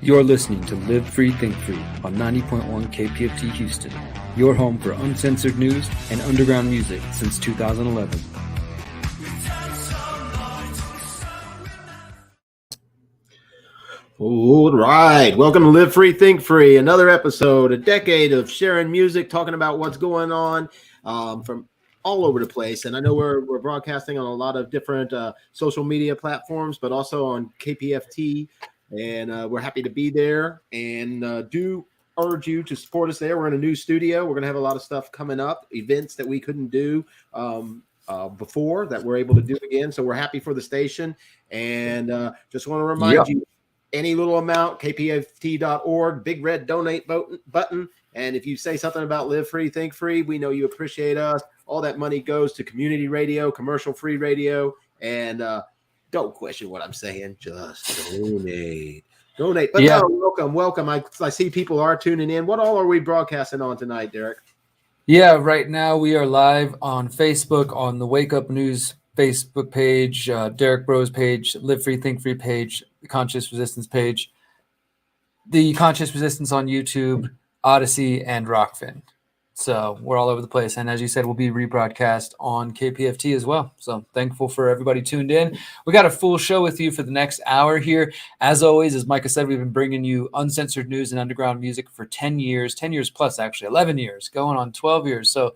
You're listening to Live Free, Think Free on 90.1 KPFT Houston, your home for uncensored news and underground music since 2011. All right. Welcome to Live Free, Think Free. Another episode, a decade of sharing music, talking about what's going on from all over the place. And I know we're broadcasting on a lot of different social media platforms, but also on KPFT. And we're happy to be there and do urge you to support us there. We're in a new studio. We're going to have a lot of stuff coming up, events that we couldn't do before that we're able to do again. So we're happy for the station. And just want to remind you, any little amount, kpft.org, big red donate button. And if you say something about Live Free, Think Free, we know you appreciate us. All that money goes to community radio, commercial-free radio, and don't question what I'm saying. Just donate. But yeah. No, welcome. I see people are tuning in. What all are we broadcasting on tonight, Derrick? Yeah, right now we are live on Facebook on the Wake Up News Facebook page, Derrick Broze page, Live Free, Think Free page, the Conscious Resistance page, the Conscious Resistance on YouTube, Odyssey, and Rockfin. So we're all over the place. And as you said, we'll be rebroadcast on KPFT as well. So thankful for everybody tuned in. We got a full show with you for the next hour here. As always, as Micah said, we've been bringing you uncensored news and underground music for 10 years plus, actually 11 years, going on 12 years. So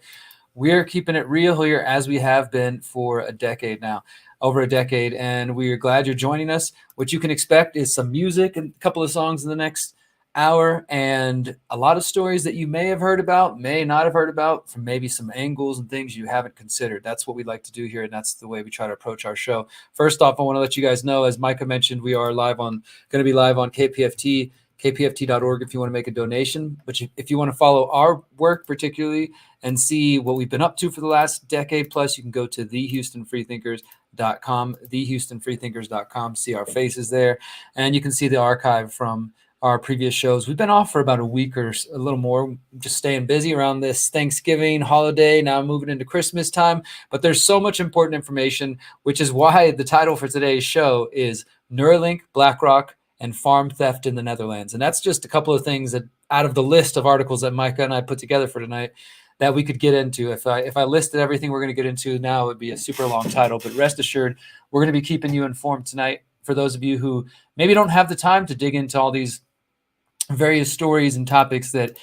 we're keeping it real here as we have been for a decade now, over a decade. And we're glad you're joining us. What you can expect is some music and a couple of songs in the next hour and a lot of stories that you may have heard about, may not have heard about, from maybe some angles and things you haven't considered. That's what we like to do here, and that's the way we try to approach our show. First off, I want to let you guys know, as Micah mentioned, we are going to be live on KPFT, kpft.org if you want to make a donation. But if you want to follow our work particularly and see what we've been up to for the last decade plus, you can go to thehoustonfreethinkers.com, thehoustonfreethinkers.com, see our faces there, and you can see the archive from our previous shows. We've been off for about a week or a little more, just staying busy around this Thanksgiving holiday, now moving into Christmas time. But there's so much important information, which is why the title for today's show is Neuralink, Blackrock, and Farm Theft in the Netherlands. And that's just a couple of things that out of the list of articles that Micah and I put together for tonight that we could get into. If I listed everything we're going to get into now, it would be a super long title. But rest assured, we're going to be keeping you informed tonight. For those of you who maybe don't have the time to dig into all these various stories and topics that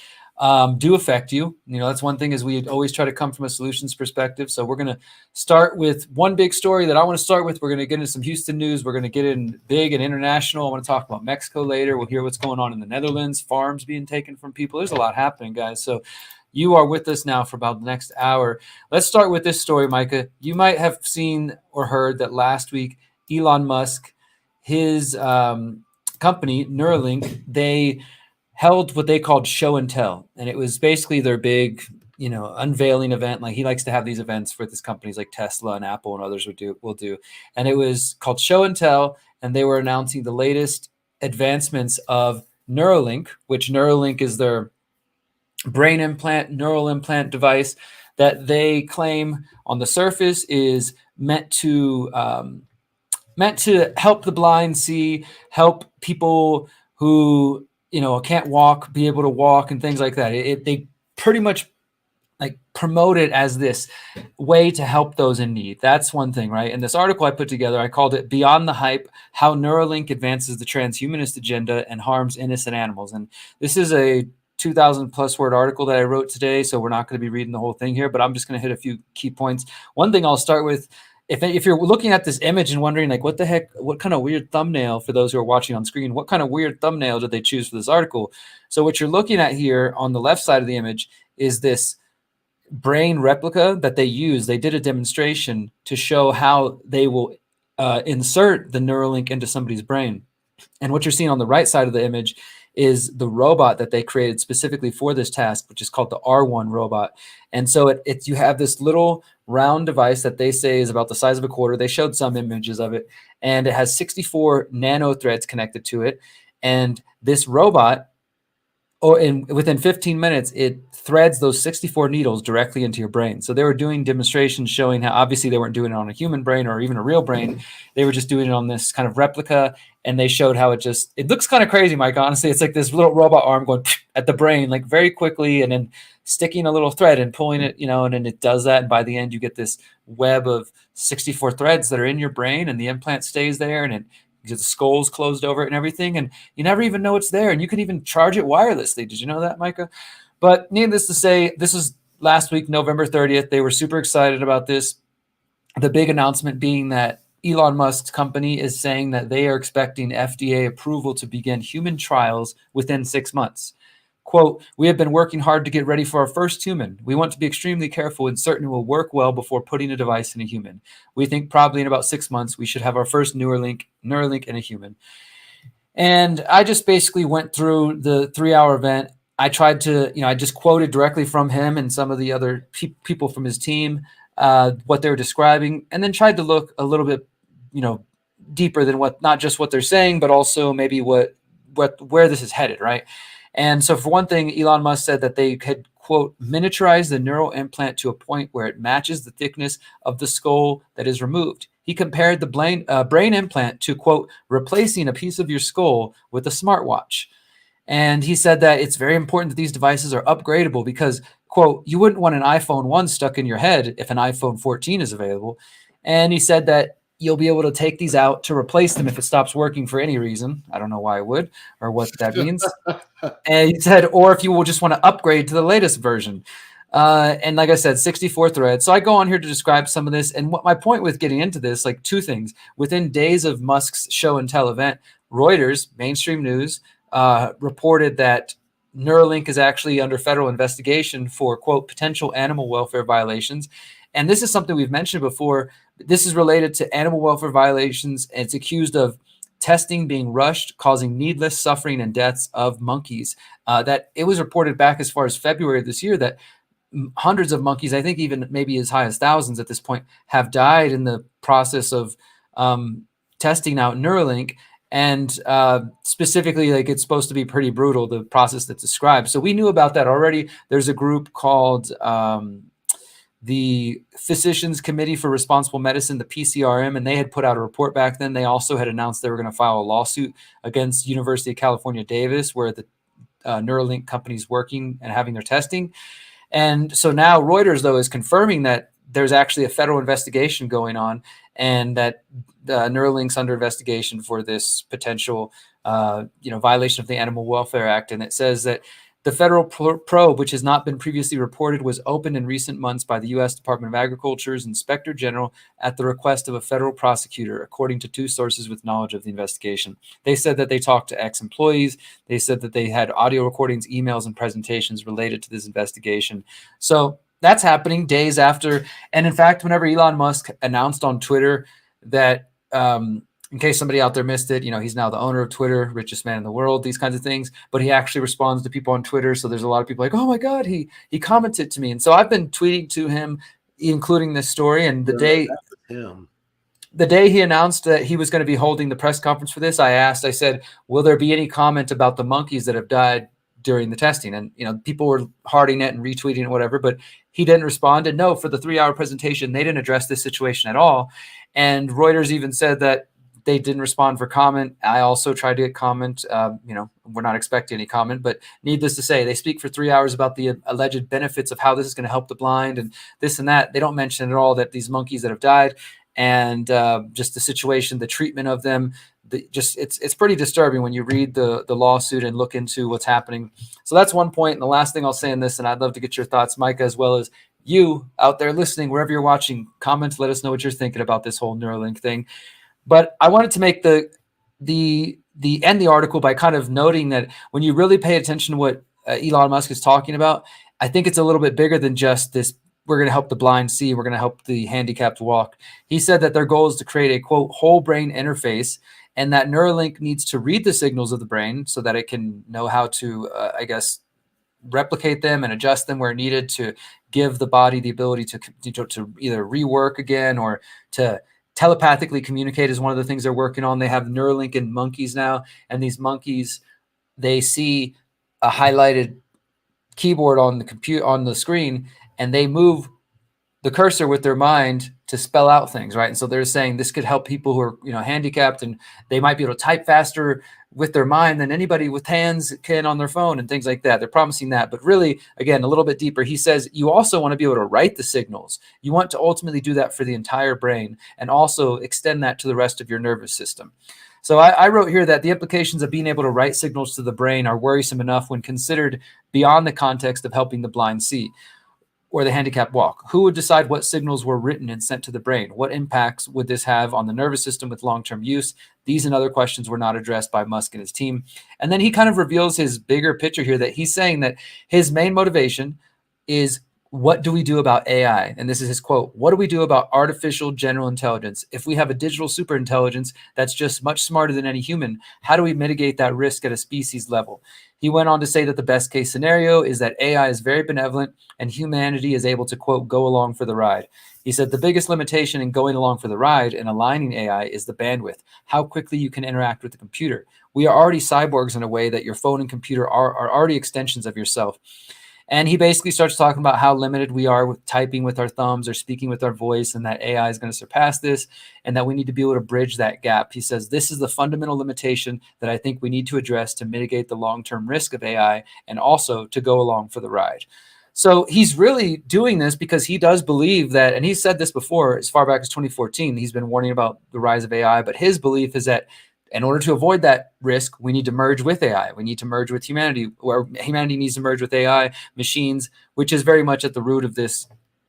do affect you. You know, that's one thing, is we always try to come from a solutions perspective. So we're going to start with one big story that I want to start with. We're going to get into some Houston news. We're going to get in big and international. I want to talk about Mexico later. We'll hear what's going on in the Netherlands, farms being taken from people. There's a lot happening, guys. So you are with us now for about the next hour. Let's start with this story, Micah. You might have seen or heard that last week, Elon Musk, his company, Neuralink, they held what they called show and tell. And it was basically their big, unveiling event. Like, he likes to have these events with his companies like Tesla and Apple and others will do. And it was called show and tell. And they were announcing the latest advancements of Neuralink, which Neuralink is their brain implant, neural implant device that they claim on the surface is meant to help the blind see, help people who can't walk be able to walk, and things like that. They pretty much like promote it as this way to help those in need. That's one thing, right? And this article I put together, I called it "Beyond the Hype: How Neuralink Advances the Transhumanist Agenda and Harms Innocent Animals." And this is a 2,000 plus word article that I wrote today, so we're not going to be reading the whole thing here, but I'm just going to hit a few key points. One thing I'll start with, if you're looking at this image and wondering, like, what the heck, what kind of weird thumbnail, for those who are watching on screen, what kind of weird thumbnail did they choose for this article? So what you're looking at here on the left side of the image is this brain replica that they use. They did a demonstration to show how they will insert the Neuralink into somebody's brain. And what you're seeing on the right side of the image is the robot that they created specifically for this task, which is called the R1 robot. And so you have this little round device that they say is about the size of a quarter. They showed some images of it, and it has 64 nano threads connected to it. And this robot within 15 minutes, it threads those 64 needles directly into your brain. So they were doing demonstrations showing how obviously they weren't doing it on a human brain or even a real brain. They were just doing it on this kind of replica. And they showed how it looks kind of crazy, Mike. Honestly, it's like this little robot arm going at the brain, like very quickly, and then sticking a little thread and pulling it, and then it does that. And by the end, you get this web of 64 threads that are in your brain, and the implant stays there, and it the skull's closed over it and everything, and you never even know it's there, and you can even charge it wirelessly. Did you know that, Micah? But needless to say, this is last week, November 30th. They were super excited about this. The big announcement being that Elon Musk's company is saying that they are expecting FDA approval to begin human trials within 6 months. Quote, "We have been working hard to get ready for our first human. We want to be extremely careful and certain it will work well before putting a device in a human. We think probably in about 6 months, we should have our first Neuralink in a human." And I just basically went through the 3-hour event. I tried to, I just quoted directly from him and some of the other people from his team, what they were describing, and then tried to look a little bit, deeper than not just what they're saying, but also maybe where this is headed, right? And so for one thing, Elon Musk said that they could, quote, "miniaturize the neural implant to a point where it matches the thickness of the skull that is removed." He compared the brain implant to, quote, "replacing a piece of your skull with a smartwatch." And he said that it's very important that these devices are upgradable because, quote, "you wouldn't want an iPhone 1 stuck in your head if an iPhone 14 is available." And he said that you'll be able to take these out to replace them if it stops working for any reason. I don't know why it would or what that means. And he said, or if you will just want to upgrade to the latest version. And like I said, 64 threads. So I go on here to describe some of this. And what my point with getting into this, like two things. Within days of Musk's show and tell event, Reuters, mainstream news, reported that Neuralink is actually under federal investigation for, quote, "potential animal welfare violations." And this is something we've mentioned before. This is related to animal welfare violations. And it's accused of testing being rushed, causing needless suffering and deaths of monkeys. That it was reported back as far as February of this year that hundreds of monkeys, I think even maybe as high as thousands at this point, have died in the process of testing out Neuralink. And specifically, like, it's supposed to be pretty brutal, the process that's described. So we knew about that already. There's a group called the Physicians Committee for Responsible Medicine, the PCRM, and they had put out a report back then. They also had announced they were going to file a lawsuit against University of California, Davis, where the Neuralink company is working and having their testing. And so now Reuters, though, is confirming that there's actually a federal investigation going on and that Neuralink's under investigation for this potential violation of the Animal Welfare Act. And it says that the federal probe, which has not been previously reported, was opened in recent months by the U.S. Department of Agriculture's Inspector General at the request of a federal prosecutor, according to two sources with knowledge of the investigation. They said that they talked to ex-employees. They said that they had audio recordings, emails, and presentations related to this investigation. So that's happening days after. And in fact, whenever Elon Musk announced on Twitter that in case somebody out there missed it, he's now the owner of Twitter, richest man in the world, these kinds of things. But he actually responds to people on Twitter. So there's a lot of people like, oh my God, he commented to me. And so I've been tweeting to him, including this story. And the day he announced that he was going to be holding the press conference for this, I said, will there be any comment about the monkeys that have died during the testing? And, people were hearting it and retweeting it, whatever, but he didn't respond. And no, for the 3-hour presentation, they didn't address this situation at all. And Reuters even said that they didn't respond for comment. I also tried to get comment. We're not expecting any comment, but needless to say, they speak for 3 hours about the alleged benefits of how this is going to help the blind and this and that. They don't mention at all that these monkeys that have died and just the situation, the treatment of them, it's pretty disturbing when you read the lawsuit and look into what's happening. So that's one point. And the last thing I'll say in this, and I'd love to get your thoughts, Micah, as well as you out there listening, wherever you're watching, comment, let us know what you're thinking about this whole Neuralink thing. But I wanted to make the end the article by kind of noting that when you really pay attention to what Elon Musk is talking about, I think it's a little bit bigger than just this. We're going to help the blind see. We're going to help the handicapped walk. He said that their goal is to create a, quote, whole brain interface, and that Neuralink needs to read the signals of the brain so that it can know how to, replicate them and adjust them where needed to give the body the ability to either rework again or to telepathically communicate is one of the things they're working on. They have Neuralink in monkeys now, and these monkeys, they see a highlighted keyboard on the screen, and they move the cursor with their mind to spell out things, right? And so they're saying this could help people who are, handicapped, and they might be able to type faster with their mind than anybody with hands can on their phone and things like that. They're promising that. But really, again, a little bit deeper, he says you also want to be able to write the signals. You want to ultimately do that for the entire brain and also extend that to the rest of your nervous system. So I wrote here that the implications of being able to write signals to the brain are worrisome enough when considered beyond the context of helping the blind see or the handicapped walk. Who would decide what signals were written and sent to the brain? What impacts would this have on the nervous system with long-term use? These and other questions were not addressed by Musk and his team. And then he kind of reveals his bigger picture here, that he's saying that his main motivation is, what do we do about AI? And this is his quote: what do we do about artificial general intelligence? If we have a digital superintelligence that's just much smarter than any human, how do we mitigate that risk at a species level? He went on to say that the best case scenario is that AI is very benevolent and humanity is able to, quote, go along for the ride. He said the biggest limitation in going along for the ride and aligning AI is the bandwidth, how quickly you can interact with the computer. We are already cyborgs in a way that your phone and computer are already extensions of yourself. And he basically starts talking about how limited we are with typing with our thumbs or speaking with our voice, and that AI is going to surpass this, and that we need to be able to bridge that gap. He says this is the fundamental limitation that I think we need to address to mitigate the long-term risk of AI and also to go along for the ride. So he's really doing this because he does believe that, and he said this before as far back as 2014, he's been warning about the rise of AI, but his belief is that in order to avoid that risk, we need to merge with AI. We need to merge with humanity, or humanity needs to merge with AI, machines, which is very much at the root of this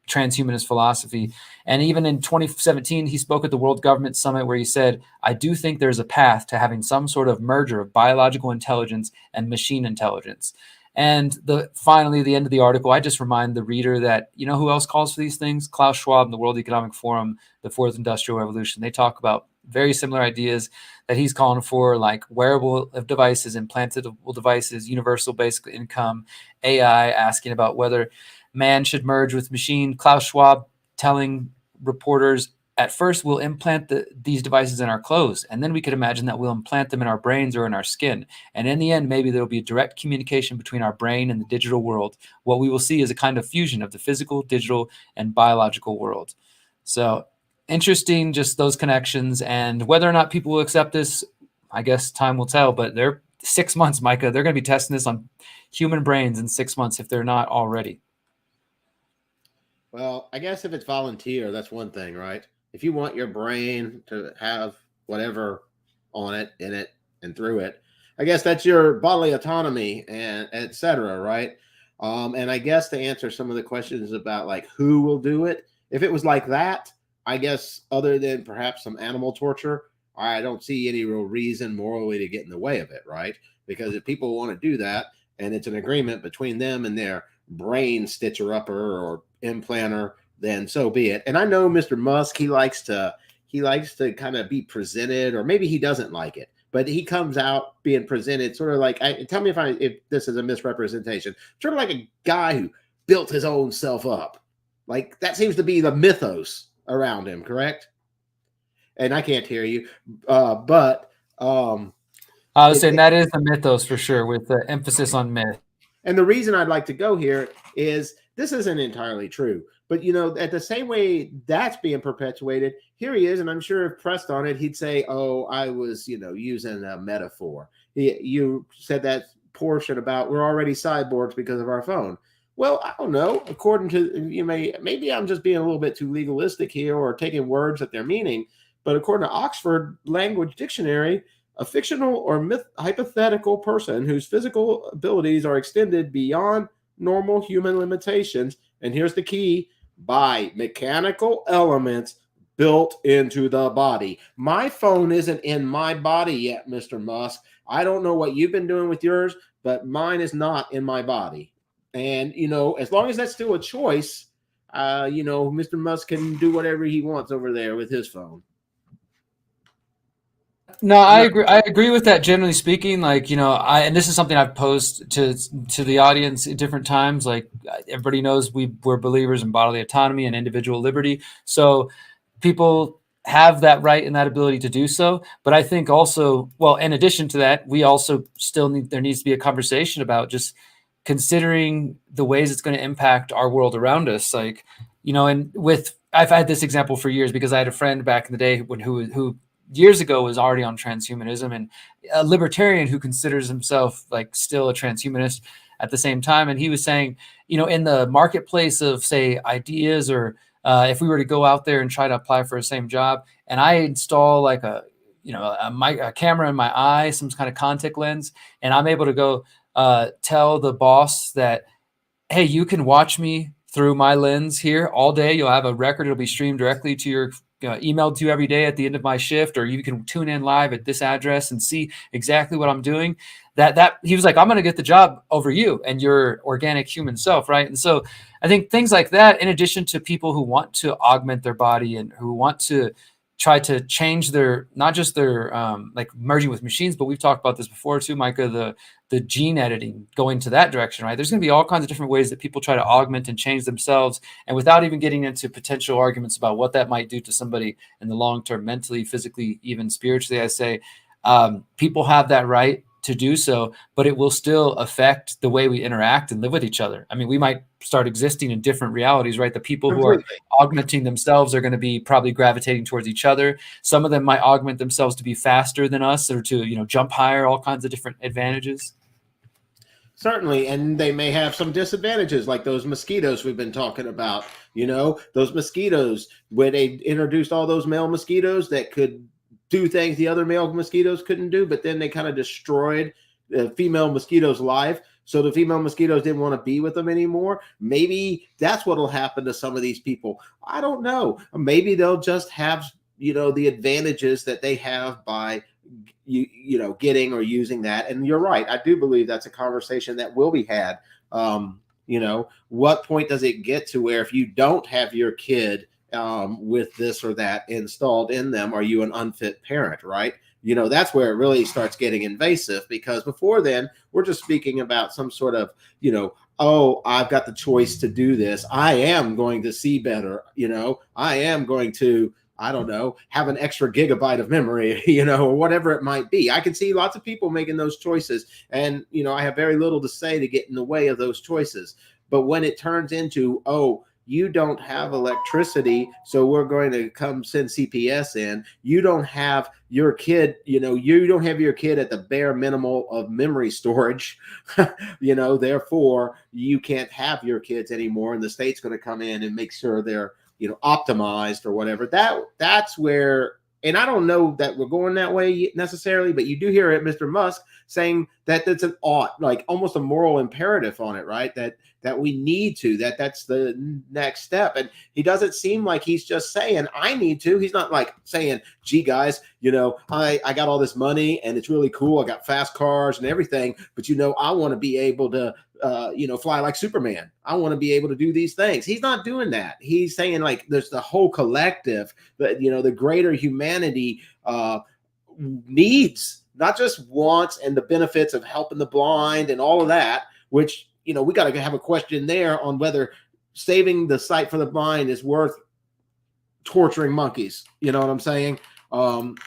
transhumanist philosophy. And even in 2017, he spoke at the World Government Summit where he said, I do think there's a path to having some sort of merger of biological intelligence and machine intelligence. And finally, the end of the article, I just remind the reader that, you know who else calls for these things? Klaus Schwab and the World Economic Forum, the Fourth Industrial Revolution. They talk about very similar ideas that he's calling for, like wearable devices, implantable devices, universal basic income, AI, asking about whether man should merge with machine. Klaus Schwab telling reporters, at first we'll implant these devices in our clothes, and then we could imagine that we'll implant them in our brains or in our skin. And in the end, maybe there'll be a direct communication between our brain and the digital world. What we will see is a kind of fusion of the physical, digital, and biological world. So interesting, just those connections. And whether or not people will accept this, I guess time will tell. But they're 6 months, Micah. They're going to be testing this on human brains in 6 months if they're not already. Well, I guess if it's volunteer, that's one thing, right? If you want your brain to have whatever on it, in it, and through it, I guess that's your bodily autonomy and et cetera, right? And I guess to answer some of the questions about like who will do it, if it was like that, I guess other than perhaps some animal torture, I don't see any real reason morally to get in the way of it, right? Because if people want to do that and it's an agreement between them and their brain stitcher-upper or implanter, then so be it. And I know Mr. Musk, he likes to kind of be presented, or maybe he doesn't like it, but he comes out being presented sort of like, tell me if this is a misrepresentation, sort of like a guy who built his own self up. Like that seems to be the mythos around him, correct? And I can't hear you, but I was saying that is the mythos for sure, with the emphasis on myth. And the reason I'd like to go here is this isn't entirely true. But, you know, at the same way that's being perpetuated, here he is. And I'm sure if pressed on it, he'd say, oh, I was, using a metaphor. You said that portion about we're already cyborgs because of our phone. Well, I don't know. According to, maybe I'm just being a little bit too legalistic here or taking words at their meaning. But according to Oxford Language Dictionary, a fictional or hypothetical person whose physical abilities are extended beyond normal human limitations, and here's the key, by mechanical elements built into the body. My phone isn't in my body yet, Mr. Musk. I don't know what you've been doing with yours, but mine is not in my body. And, as long as that's still a choice, Mr. Musk can do whatever he wants over there with his phone. No, I agree. I agree with that. Generally speaking, like, and this is something I've posed to the audience at different times. Like everybody knows we're believers in bodily autonomy and individual liberty. So people have that right and that ability to do so. But I think also, well, in addition to that, we also still there needs to be a conversation about just considering the ways it's going to impact our world around us. Like, and I've had this example for years because I had a friend back in the day who years ago was already on transhumanism, and a libertarian who considers himself like still a transhumanist at the same time. And he was saying, in the marketplace of, say, ideas, or if we were to go out there and try to apply for the same job, and I install like a camera in my eye, some kind of contact lens, and I'm able to go tell the boss that, hey, you can watch me through my lens here all day. You'll have a record. It'll be streamed directly to your emailed to you every day at the end of my shift, or you can tune in live at this address and see exactly what I'm doing. That he was like, I'm going to get the job over you and your organic human self, right? And so I think things like that, in addition to people who want to augment their body and who want to try to change their, not just their like merging with machines, but we've talked about this before too, Micah, the gene editing, going to that direction, right? There's going to be all kinds of different ways that people try to augment and change themselves, and without even getting into potential arguments about what that might do to somebody in the long term, mentally, physically, even spiritually. I say people have that right to do so, but it will still affect the way we interact and live with each other. I mean, we might start existing in different realities, right? The people who are augmenting themselves are going to be probably gravitating towards each other. Some of them might augment themselves to be faster than us, or to, jump higher, all kinds of different advantages. Certainly, and they may have some disadvantages, like those mosquitoes we've been talking about. Those mosquitoes, when they introduced all those male mosquitoes that could do things the other male mosquitoes couldn't do, but then they kind of destroyed the female mosquitoes' life. So the female mosquitoes didn't want to be with them anymore. Maybe that's what will happen to some of these people. I don't know. Maybe they'll just have, the advantages that they have by getting or using that. And you're right. I do believe that's a conversation that will be had. What point does it get to where if you don't have your kid with this or that installed in them, are you an unfit parent, right? That's where it really starts getting invasive, because before then, we're just speaking about some sort of, oh, I've got the choice to do this. I am going to see better. I am going to, I don't know, have an extra gigabyte of memory, or whatever it might be. I can see lots of people making those choices. And, I have very little to say to get in the way of those choices. But when it turns into, oh, you don't have electricity, so we're going to come send CPS in. You don't have your kid, you don't have your kid at the bare minimal of memory storage, therefore you can't have your kids anymore. And the state's going to come in and make sure they're, optimized or whatever. That's where, and I don't know that we're going that way necessarily, but you do hear it, Mr. Musk saying that it's an ought, like almost a moral imperative on it, right? That we need to, that's the next step. And he doesn't seem like he's just saying, I need to. He's not like saying, gee, guys, I got all this money and it's really cool. I got fast cars and everything, but I want to be able to, fly like Superman. I want to be able to do these things. He's not doing that. He's saying like there's the whole collective, that, the greater humanity needs, not just wants, and the benefits of helping the blind and all of that, which, we got to have a question there on whether saving the sight for the blind is worth torturing monkeys. You know what I'm saying?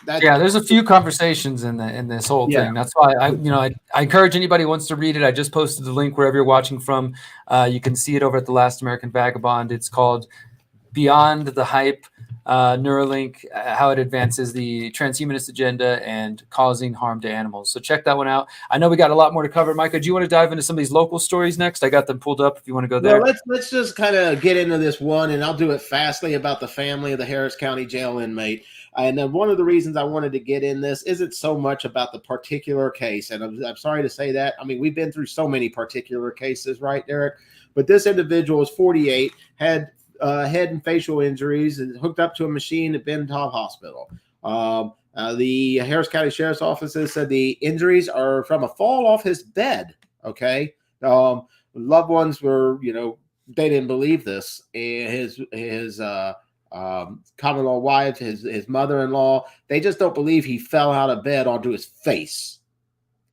There's a few conversations in this whole thing. That's why I encourage anybody who wants to read it. I just posted the link wherever you're watching from. You can see it over at the Last American Vagabond. It's called Beyond the Hype, Neuralink, how it advances the transhumanist agenda and causing harm to animals. So check that one out. I know we got a lot more to cover. Micah, do you want to dive into some of these local stories next? I got them pulled up if you want to go there. Well, let's just kind of get into this one, and I'll do it fastly, about the family of the Harris County jail inmate. And one of the reasons I wanted to get in this isn't so much about the particular case. And I'm sorry to say that. I mean, we've been through so many particular cases, right, Derrick? But this individual is 48, had head and facial injuries, and hooked up to a machine at Ben Taub Hospital. The Harris County Sheriff's Office said the injuries are from a fall off his bed. Okay. Loved ones were, they didn't believe this. His common law wife, his mother-in-law, they just don't believe he fell out of bed onto his face.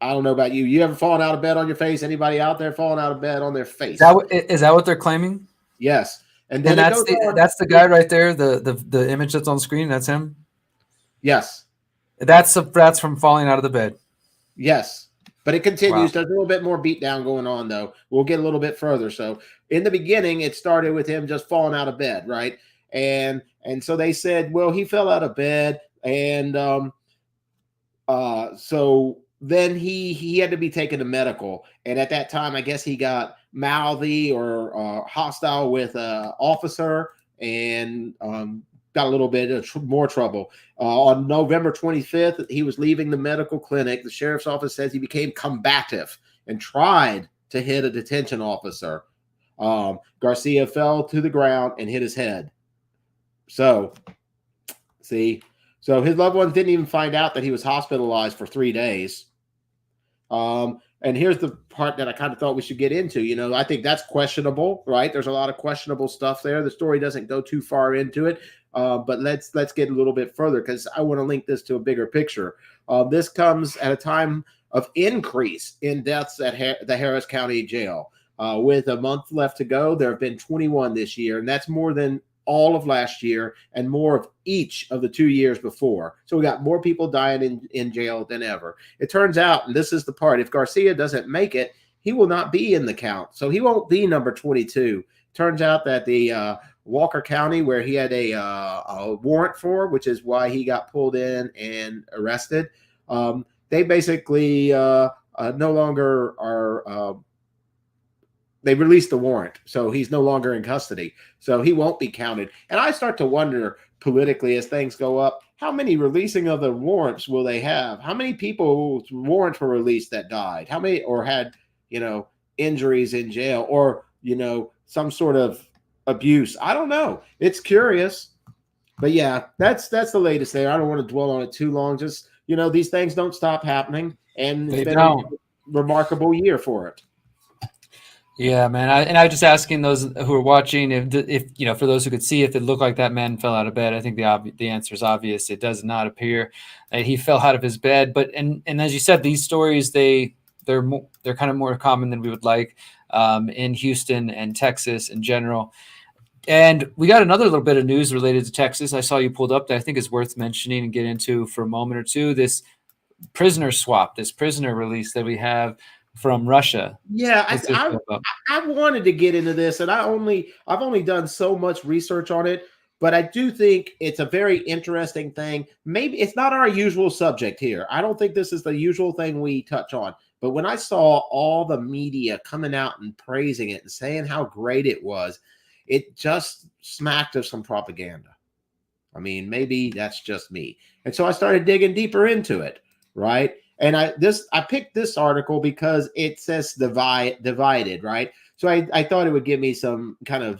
I don't know about you. You ever fallen out of bed on your face? Anybody out there falling out of bed on their face? Is that what they're claiming? Yes. And then that's the guy right there. The image that's on the screen. That's him. Yes. That's from falling out of the bed. Yes. But it continues. Wow. There's a little bit more beatdown going on, though. We'll get a little bit further. So in the beginning, it started with him just falling out of bed, right? And so they said, well, he fell out of bed, and so then he had to be taken to medical. And at that time, I guess he got mouthy or hostile with an officer, and got a little bit of more trouble. On November 25th, he was leaving the medical clinic. The sheriff's office says he became combative and tried to hit a detention officer. Garcia fell to the ground and hit his head. So his loved ones didn't even find out that he was hospitalized for 3 days. And here's the part that I kind of thought we should get into. You know, I think that's questionable, right? There's a lot of questionable stuff there. The story doesn't go too far into it, but let's get a little bit further, because I want to link this to a bigger picture. This comes at a time of increase in deaths at the Harris County Jail. With a month left to go, there have been 21 this year, and that's more than all of last year and more of each of the 2 years before. So we got more people dying in jail than ever. It turns out, and this is the part, if Garcia doesn't make it, he will not be in the count. So he won't be number 22. Turns out that the Walker County, where he had a warrant for, which is why he got pulled in and arrested, they basically no longer are they released the warrant, so he's no longer in custody. So he won't be counted. And I start to wonder politically, as things go up, how many releasing of the warrants will they have? How many people's warrants were released that died? How many, or had, injuries in jail, or, some sort of abuse? I don't know. It's curious. But yeah, that's the latest there. I don't want to dwell on it too long. Just, these things don't stop happening. And it's been a remarkable year for it. Yeah, man. I was just asking those who are watching if for those who could see, if it looked like that man fell out of bed. I think the answer is obvious. It does not appear that he fell out of his bed. But and as you said, these stories they're kind of more common than we would like in Houston and Texas in general. And we got another little bit of news related to Texas. I saw you pulled up that I think is worth mentioning and get into for a moment or two. This prisoner swap, this prisoner release that we have from Russia. Yeah, I wanted to get into this, and I've only done so much research on it, but I do think it's a very interesting thing. Maybe it's not our usual subject here. I don't think this is the usual thing we touch on. But when I saw all the media coming out and praising it and saying how great it was, it just smacked of some propaganda. I mean, maybe that's just me. And so I started digging deeper into it, right? And I picked this article because it says divided, right? So I thought it would give me some kind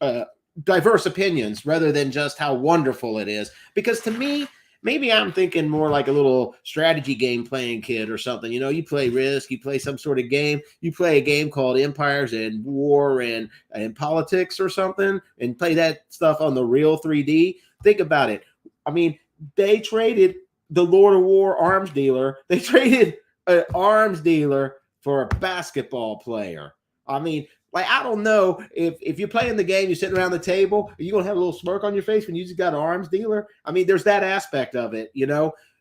of diverse opinions rather than just how wonderful it is. Because to me, maybe I'm thinking more like a little strategy game playing kid or something. You play Risk, you play some sort of game. You play a game called Empires and War and Politics or something, and play that stuff on the real 3D. Think about it. I mean, they traded the Lord of War arms dealer. They traded an arms dealer for a basketball player. I mean, I don't know if you're playing the game, you're sitting around the table, are you going to have a little smirk on your face when you just got an arms dealer? I mean, there's that aspect of it,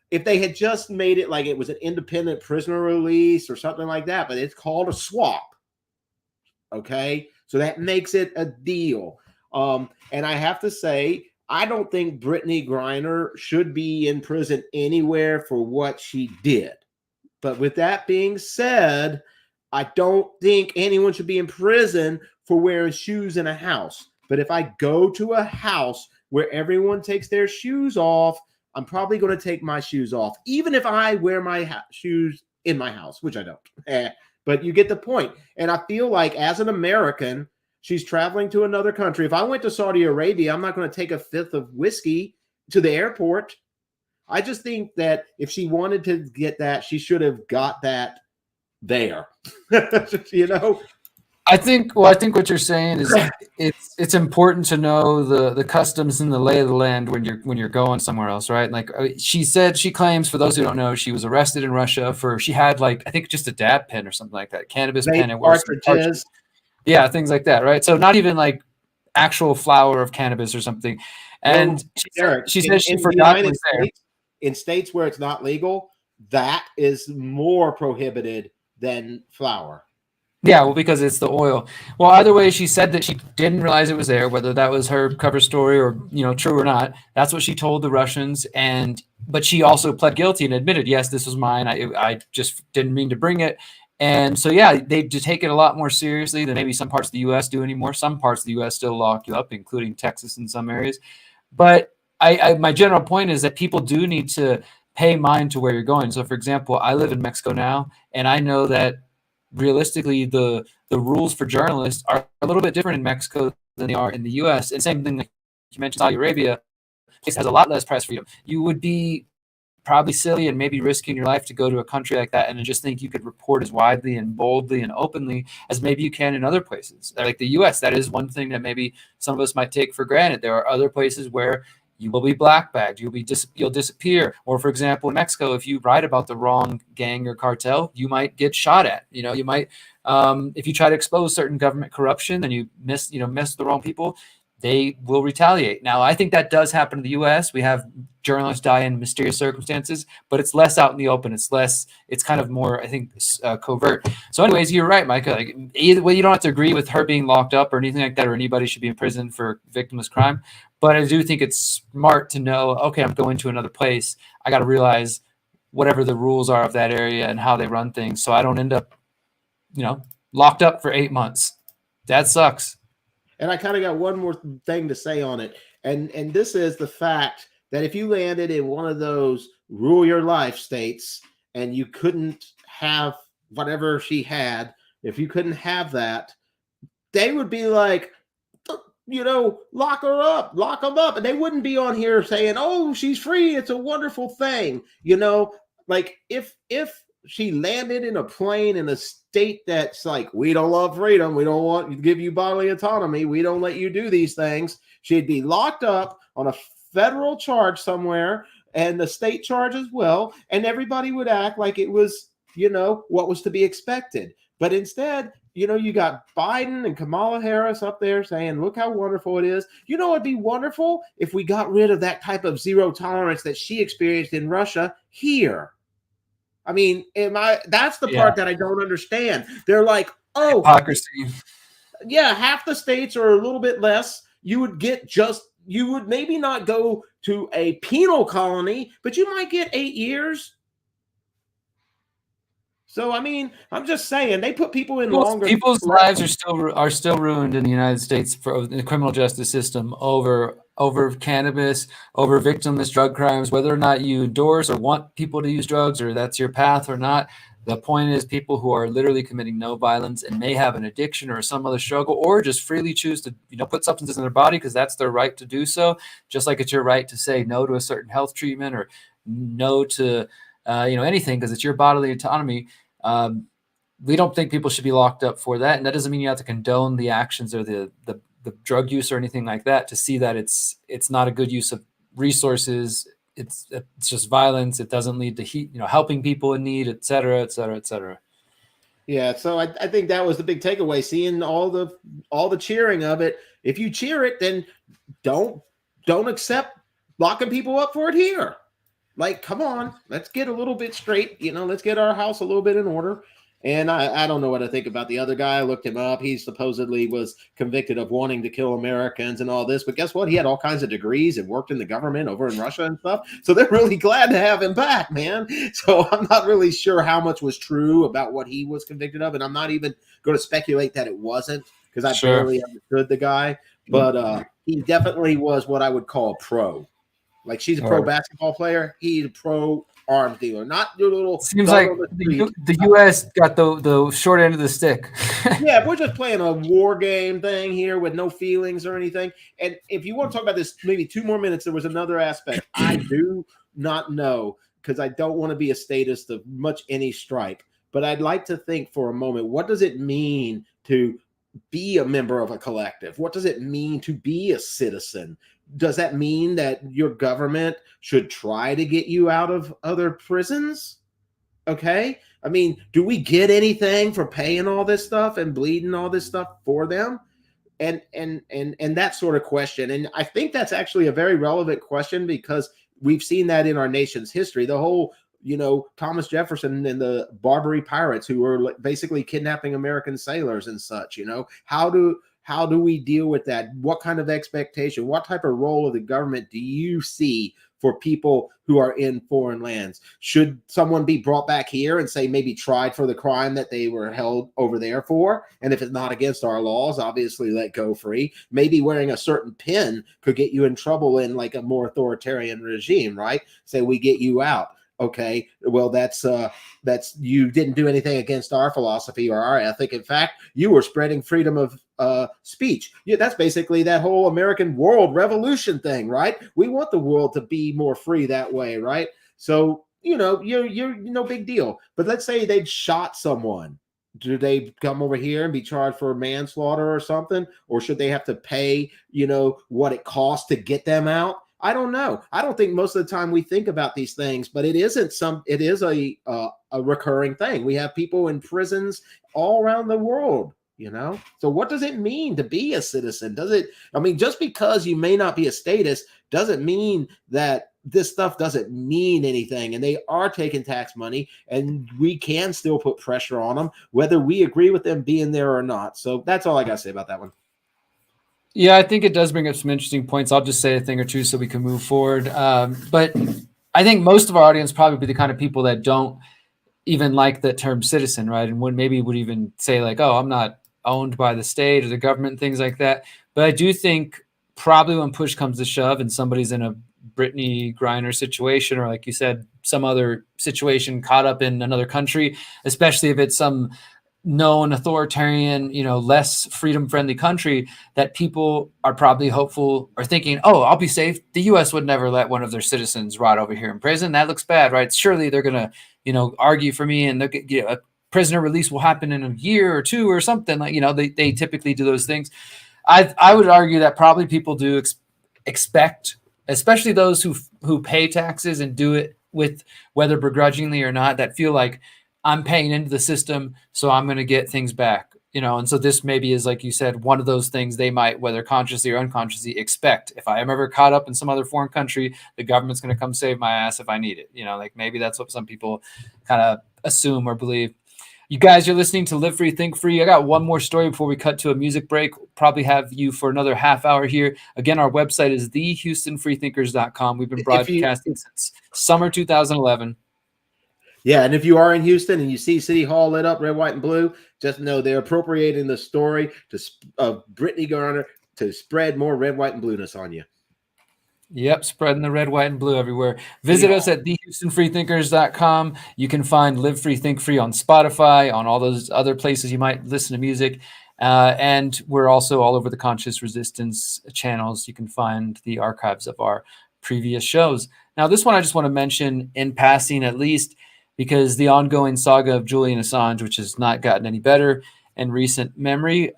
If they had just made it like it was an independent prisoner release or something like that, but it's called a swap. Okay? So that makes it a deal. And I have to say, I don't think Brittany Griner should be in prison anywhere for what she did. But with that being said, I don't think anyone should be in prison for wearing shoes in a house. But if I go to a house where everyone takes their shoes off, I'm probably going to take my shoes off, even if I wear my shoes in my house, which I don't. But you get the point. And I feel like as an American, she's traveling to another country. If I went to Saudi Arabia, I'm not going to take a fifth of whiskey to the airport. I just think that if she wanted to get that, she should have got that there. I think what you're saying is it's important to know the customs and the lay of the land when you're going somewhere else, right? Like she claims, for those who don't know, she was arrested in Russia she had I think just a dab pen or something like that, cannabis pen and cartridges. Yeah, things like that, right? So not even actual flower of cannabis or something. And Well, Derek, she says she in the forgot it United was there. States, in states where it's not legal, that is more prohibited than flower. Yeah, well, because it's the oil. Well, either way, she said that she didn't realize it was there, whether that was her cover story or, true or not. That's what she told the Russians. But she also pled guilty and admitted, yes, this was mine. I just didn't mean to bring it. And so, yeah, they do take it a lot more seriously than maybe some parts of the U.S. do anymore. Some parts of the U.S. still lock you up, including Texas in some areas. But my general point is that people do need to pay mind to where you're going. So, for example, I live in Mexico now, and I know that realistically the rules for journalists are a little bit different in Mexico than they are in the US. And same thing, like you mentioned, Saudi Arabia, place has a lot less press freedom. You would be probably silly and maybe risking your life to go to a country like that and just think you could report as widely and boldly and openly as maybe you can in other places. Like the US, that is one thing that maybe some of us might take for granted. There are other places where you will be black bagged, you'll disappear. Or for example, in Mexico, if you write about the wrong gang or cartel, you might get shot at. You might if you try to expose certain government corruption and you miss the wrong people, they will retaliate. Now, I think that does happen in the U.S. We have journalists die in mysterious circumstances, but it's less out in the open. It's kind of more, I think, covert. So anyways, you're right, Micah. Like, either way, you don't have to agree with her being locked up or anything like that, or anybody should be in prison for victimless crime. But I do think it's smart to know, okay, I'm going to another place. I got to realize whatever the rules are of that area and how they run things, so I don't end up, locked up for 8 months. That sucks. And I kind of got one more thing to say on it. And this is the fact that if you landed in one of those rule your life states and you couldn't have whatever she had, if you couldn't have that, they would be like, lock her up, lock them up. And they wouldn't be on here saying, oh, she's free. It's a wonderful thing. Like if she landed in a plane in a state that's like, we don't love freedom, we don't want to give you bodily autonomy, we don't let you do these things, she'd be locked up on a federal charge somewhere and the state charge as well, and everybody would act like it was, what was to be expected. But instead, you got Biden and Kamala Harris up there saying, look how wonderful it is. It'd be wonderful if we got rid of that type of zero tolerance that she experienced in Russia here. I mean, that's the part that I don't understand. They're like, oh, hypocrisy. Yeah, half the states are a little bit less. You would maybe not go to a penal colony, but you might get 8 years. So, I mean, I'm just saying they put people in longer. People's lives are still ruined in the United States for the criminal justice system over cannabis, over victimless drug crimes, whether or not you endorse or want people to use drugs or that's your path or not. The point is people who are literally committing no violence and may have an addiction or some other struggle or just freely choose to put substances in their body because that's their right to do so, just like it's your right to say no to a certain health treatment or no to anything because it's your bodily autonomy. We don't think people should be locked up for that, and that doesn't mean you have to condone the actions or the drug use or anything like that. To see that it's not a good use of resources, it's just violence. It doesn't lead to helping people in need, et cetera, et cetera, et cetera. Yeah, so I think that was the big takeaway. Seeing all the cheering of it. If you cheer it, then don't accept locking people up for it here. Like, come on, let's get a little bit straight. Let's get our house a little bit in order. And I don't know what to think about the other guy. I looked him up. He supposedly was convicted of wanting to kill Americans and all this. But guess what? He had all kinds of degrees and worked in the government over in Russia and stuff. So they're really glad to have him back, man. So I'm not really sure how much was true about what he was convicted of. And I'm not even going to speculate that it wasn't because I barely understood the guy. But he definitely was what I would call a pro. Like, she's a pro basketball player. He's a pro arms dealer. Not your little. Seems like the U.S. got the short end of the stick. Yeah, we're just playing a war game thing here with no feelings or anything. And if you want to talk about this, maybe 2 more minutes. There was another aspect I do not know because I don't want to be a statist of much any stripe. But I'd like to think for a moment, what does it mean to be a member of a collective? What does it mean to be a citizen? Does that mean that your government should try to get you out of other prisons? Okay. I mean, do we get anything for paying all this stuff and bleeding all this stuff for them? and that sort of question. And I think that's actually a very relevant question because we've seen that in our nation's history. The whole, Thomas Jefferson and the Barbary pirates who were basically kidnapping American sailors and such. How do we deal with that? What kind of expectation, what type of role of the government do you see for people who are in foreign lands? Should someone be brought back here and say maybe tried for the crime that they were held over there for? And if it's not against our laws, obviously let go free. Maybe wearing a certain pin could get you in trouble in like a more authoritarian regime, right? Say we get you out. Okay, well, that's you didn't do anything against our philosophy or our ethic. In fact, you were spreading freedom of speech. Yeah, that's basically that whole American world revolution thing, right? We want the world to be more free that way, right? So, you're no big deal. But let's say they'd shot someone. Do they come over here and be charged for manslaughter or something? Or should they have to pay, what it costs to get them out? I don't know. I don't think most of the time we think about these things, but it is a recurring thing. We have people in prisons all around the world, So what does it mean to be a citizen? Just because you may not be a statist doesn't mean that this stuff doesn't mean anything. And they are taking tax money, and we can still put pressure on them, whether we agree with them being there or not. So that's all I got to say about that one. Yeah, I think it does bring up some interesting points. I'll just say a thing or two so we can move forward. But I think most of our audience probably be the kind of people that don't even like the term citizen, right? And would even say like, oh, I'm not owned by the state or the government, things like that. But I do think probably when push comes to shove and somebody's in a Brittany Griner situation, or like you said, some other situation caught up in another country, especially if it's some known authoritarian, less freedom-friendly country, that people are probably hopeful or thinking, oh, I'll be safe. The U.S. would never let one of their citizens rot over here in prison. That looks bad, right? Surely they're going to, argue for me, and a prisoner release will happen in a year or two or something. Like, they typically do those things. I would argue that probably people do expect, especially those who pay taxes and do it with, whether begrudgingly or not, that feel like I'm paying into the system, so I'm going to get things back, and so this maybe is, like you said, one of those things they might, whether consciously or unconsciously, expect. If I am ever caught up in some other foreign country, the government's going to come save my ass if I need it. Like maybe that's what some people kind of assume or believe. You guys, you're listening to Live Free, Think Free. I got one more story before we cut to a music break. Probably have you for another half hour here. Again, our website is thehoustonfreethinkers.com. We've been broadcasting since summer 2011. Yeah, and if you are in Houston and you see City Hall lit up red, white, and blue, just know they're appropriating the story of Brittany Griner to spread more red, white, and blueness on you. Yep, spreading the red, white, and blue everywhere. Visit us at thehoustonfreethinkers.com. You can find Live Free, Think Free on Spotify, on all those other places you might listen to music. And we're also all over the Conscious Resistance channels. You can find the archives of our previous shows. Now, this one I just want to mention in passing, at least, because the ongoing saga of Julian Assange, which has not gotten any better in recent memory,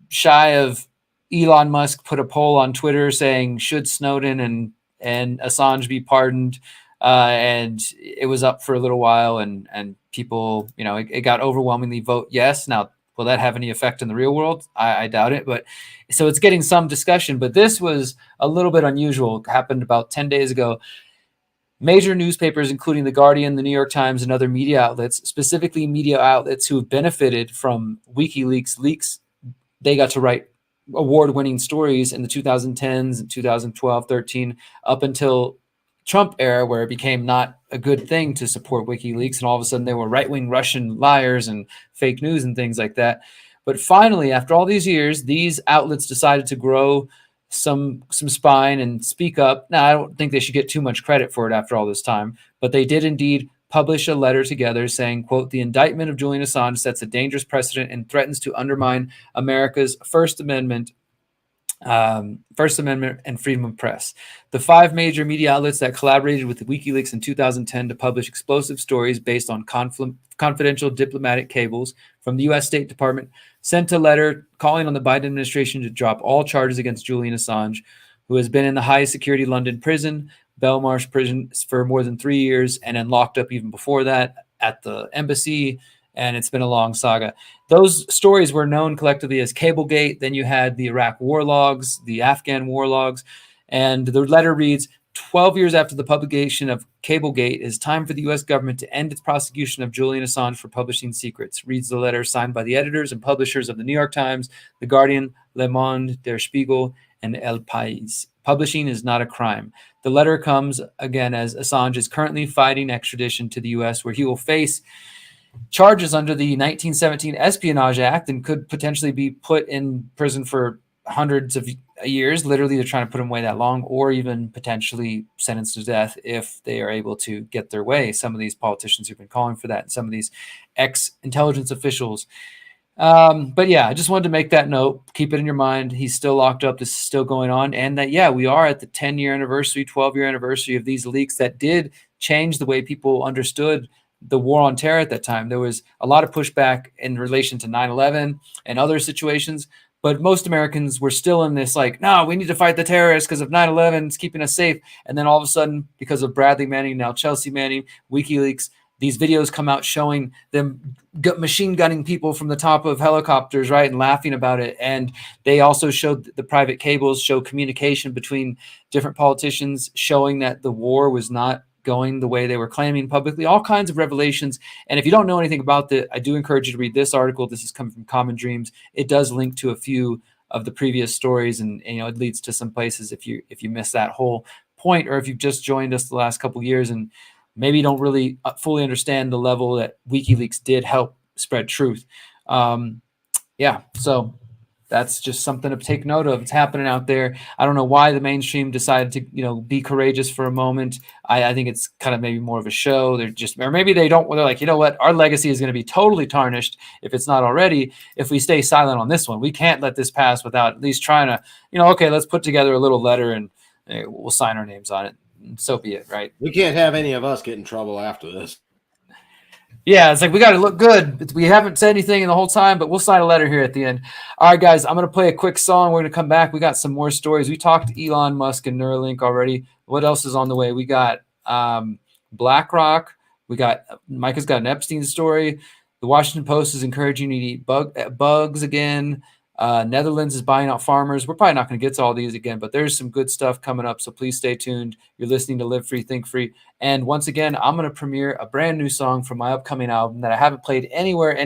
shy of Elon Musk put a poll on Twitter saying, should Snowden and Assange be pardoned? And it was up for a little while, and people, it got overwhelmingly vote yes. Now, will that have any effect in the real world? I doubt it. But so it's getting some discussion. But this was a little bit unusual. It happened about 10 days ago. Major newspapers, including The Guardian, The New York Times, and other media outlets, specifically media outlets who have benefited from WikiLeaks leaks, they got to write award-winning stories in the 2010s and 2012, 13, up until Trump era, where it became not a good thing to support WikiLeaks, and all of a sudden they were right-wing Russian liars and fake news and things like that. But finally, after all these years, these outlets decided to grow some spine and speak up. Now, I don't think they should get too much credit for it after all this time, but they did indeed publish a letter together saying, quote, the indictment of Julian Assange sets a dangerous precedent and threatens to undermine America's First Amendment and freedom of press. The 5 major media outlets that collaborated with WikiLeaks in 2010 to publish explosive stories based on confidential diplomatic cables from the U.S. State Department sent a letter calling on the Biden administration to drop all charges against Julian Assange, who has been in the highest security London prison, Belmarsh prison, for more than 3 years, and then locked up even before that at the embassy and it's been a long saga. Those stories were known collectively as Cablegate. Then you had the Iraq war logs, the Afghan war logs, and the letter reads, 12 years after the publication of Cablegate, it is time for the U.S. government to end its prosecution of Julian Assange for publishing secrets, reads the letter signed by the editors and publishers of the New York Times, The Guardian, Le Monde, Der Spiegel, and El País. Publishing is not a crime. The letter comes, again, as Assange is currently fighting extradition to the U.S., where he will face charges under the 1917 Espionage Act and could potentially be put in prison for hundreds of years. Literally, they're trying to put him away that long, or even potentially sentenced to death if they are able to get their way. Some of these politicians who've been calling for that, and some of these ex-intelligence officials. But yeah, I just wanted to make that note. Keep it in your mind. He's still locked up. This is still going on. And that, yeah, we are at the 10-year anniversary, 12-year anniversary of these leaks that did change the way people understood the war on terror at that time. There was a lot of pushback in relation to 9/11 and other situations, but most Americans were still in this like, no, we need to fight the terrorists because of 9/11. It's keeping us safe. And then all of a sudden, because of Bradley Manning, now Chelsea Manning, WikiLeaks, these videos come out showing them machine gunning people from the top of helicopters, right, and laughing about it. And they also showed the private cables, show communication between different politicians, showing that the war was not going the way they were claiming publicly, all kinds of revelations. And if you don't know anything about that, I do encourage you to read this article. This is coming from Common Dreams. It does link to a few of the previous stories, and you know, it leads to some places if you miss that whole point, or if you've just joined us the last couple of years and maybe you don't really fully understand the level that WikiLeaks did help spread truth. Yeah, so that's just something to take note of. It's happening out there. I don't know why the mainstream decided to, you know, be courageous for a moment. I think it's kind of maybe more of a show. They're just, or maybe they don't. They're like, you know what, our legacy is going to be totally tarnished if it's not already. If we stay silent on this one, we can't let this pass without at least trying to, you know, okay, let's put together a little letter and we'll sign our names on it. And so be it, right? We can't have any of us get in trouble after this. Yeah, it's like we got to look good. We haven't said anything in the whole time, but we'll sign a letter here at the end. All right, guys, I'm going to play a quick song. We're going to come back. We got some more stories. We talked Elon Musk and Neuralink already. What else is on the way? We got Blackrock. We got Micah's got an Epstein story. The Washington Post is encouraging you to eat bugs again. Netherlands is buying out farmers. We're probably not going to get to all these again, but there's some good stuff coming up, so please stay tuned. You're listening to Live Free, Think Free. And once again, I'm going to premiere a brand new song from my upcoming album that I haven't played anywhere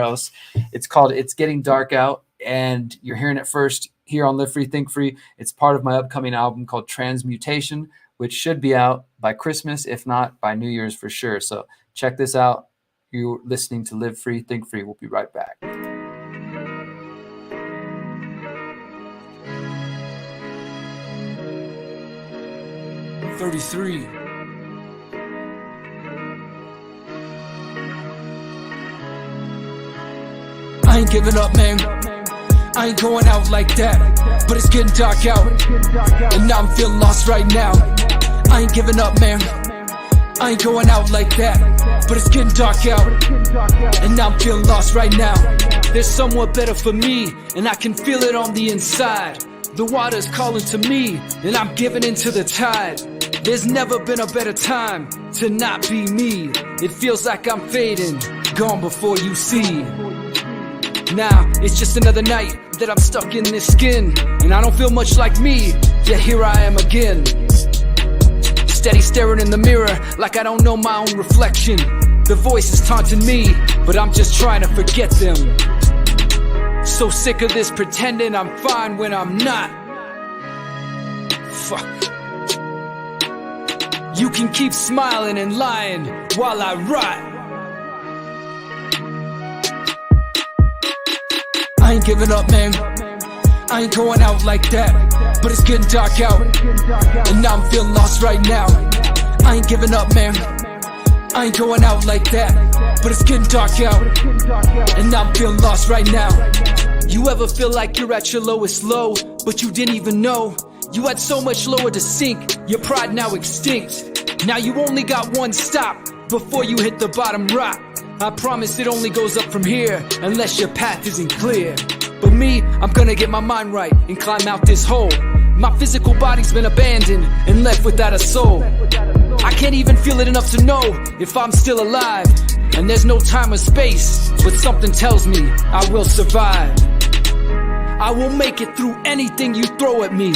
else. It's called It's Getting Dark Out, and you're hearing it first here on Live Free, Think Free. It's part of my upcoming album called Transmutation, which should be out by Christmas, if not by New Year's for sure. So check this out. You're listening to Live Free, Think Free. We'll be right back. 33. I ain't giving up, man. I ain't going out like that. But it's getting dark out, and now I'm feeling lost right now. I ain't giving up, man. I ain't going out like that. But it's getting dark out, and now I'm feeling lost right now. There's somewhat better for me, and I can feel it on the inside. The water's calling to me, and I'm giving into the tide. There's never been a better time to not be me. It feels like I'm fading, gone before you see. Now, it's just another night that I'm stuck in this skin, and I don't feel much like me, yet here I am again. Steady staring in the mirror like I don't know my own reflection. The voice is taunting me, but I'm just trying to forget them. So sick of this pretending I'm fine when I'm not. Fuck. You can keep smiling and lying while I rot. I ain't giving up, man. I ain't going out like that. But it's getting dark out, and now I'm feeling lost right now. I ain't giving up, man. I ain't going out like that. But it's getting dark out, and now I'm feeling lost right now. You ever feel like you're at your lowest low, but you didn't even know? You had so much lower to sink, your pride now extinct. Now you only got one stop before you hit the bottom rock. I promise it only goes up from here, unless your path isn't clear. But me, I'm gonna get my mind right and climb out this hole. My physical body's been abandoned and left without a soul. I can't even feel it enough to know if I'm still alive. And there's no time or space, but something tells me I will survive. I will make it through anything you throw at me.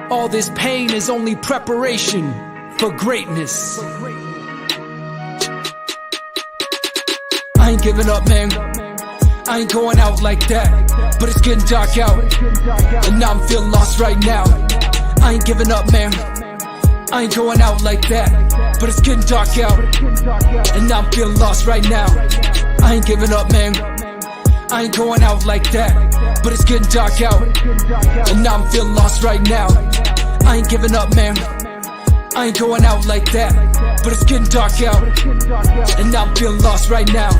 All this pain is only preparation for greatness. I ain't giving up, man. I ain't going out like that. But it's getting dark out, and now I'm feeling lost right now. I ain't giving up, man. I ain't going out like that. But it's getting dark out, and now I'm feeling lost right now. I ain't giving up, man. I ain't going out like that. But it's getting dark out, and now I'm feeling lost right now. I ain't giving up, man. I ain't going out like that. But it's getting dark out, and now I'm feeling lost right now.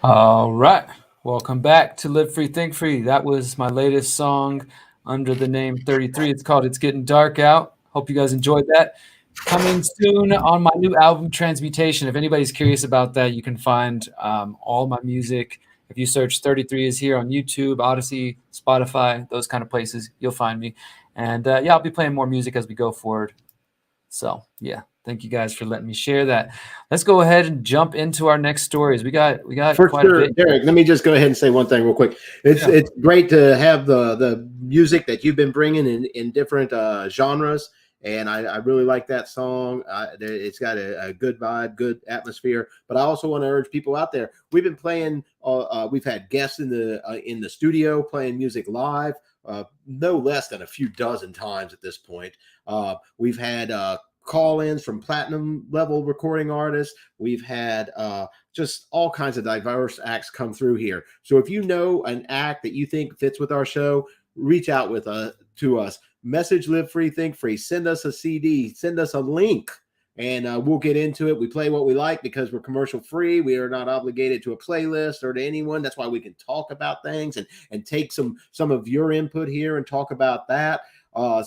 All right. Welcome back to Live Free, Think Free. That was my latest song under the name 33. It's called It's Getting Dark Out. Hope you guys enjoyed that. Coming soon on my new album, Transmutation. If anybody's curious about that, you can find all my music. If you search 33 is here on YouTube, Odyssey, Spotify, those kind of places, you'll find me. And yeah, I'll be playing more music as we go forward. So yeah. Thank you guys for letting me share that. Let's go ahead and jump into our next stories. We got for quite sure, a bit. Derrick. Let me just go ahead and say one thing real quick. It's great to have the music that you've been bringing in different genres, and I really like that song. It's got a good vibe, good atmosphere. But I also want to urge people out there. We've been playing. We've had guests in the studio playing music live, no less than a few dozen times at this point. We've had call-ins from platinum level recording artists. We've had just all kinds of diverse acts come through here. So if you know an act that you think fits with our show, reach out to us. Message Live Free, Think Free. Send us a CD. Send us a link, and we'll get into it. We play what we like because we're commercial free. We are not obligated to a playlist or to anyone. That's why we can talk about things and take some of your input here and talk about that.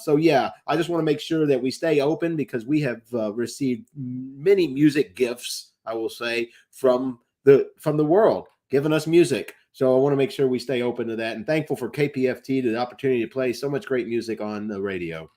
So yeah, I just want to make sure that we stay open because we have received many music gifts, I will say, from the world, giving us music. So I want to make sure we stay open to that, and thankful for KPFT to the opportunity to play so much great music on the radio.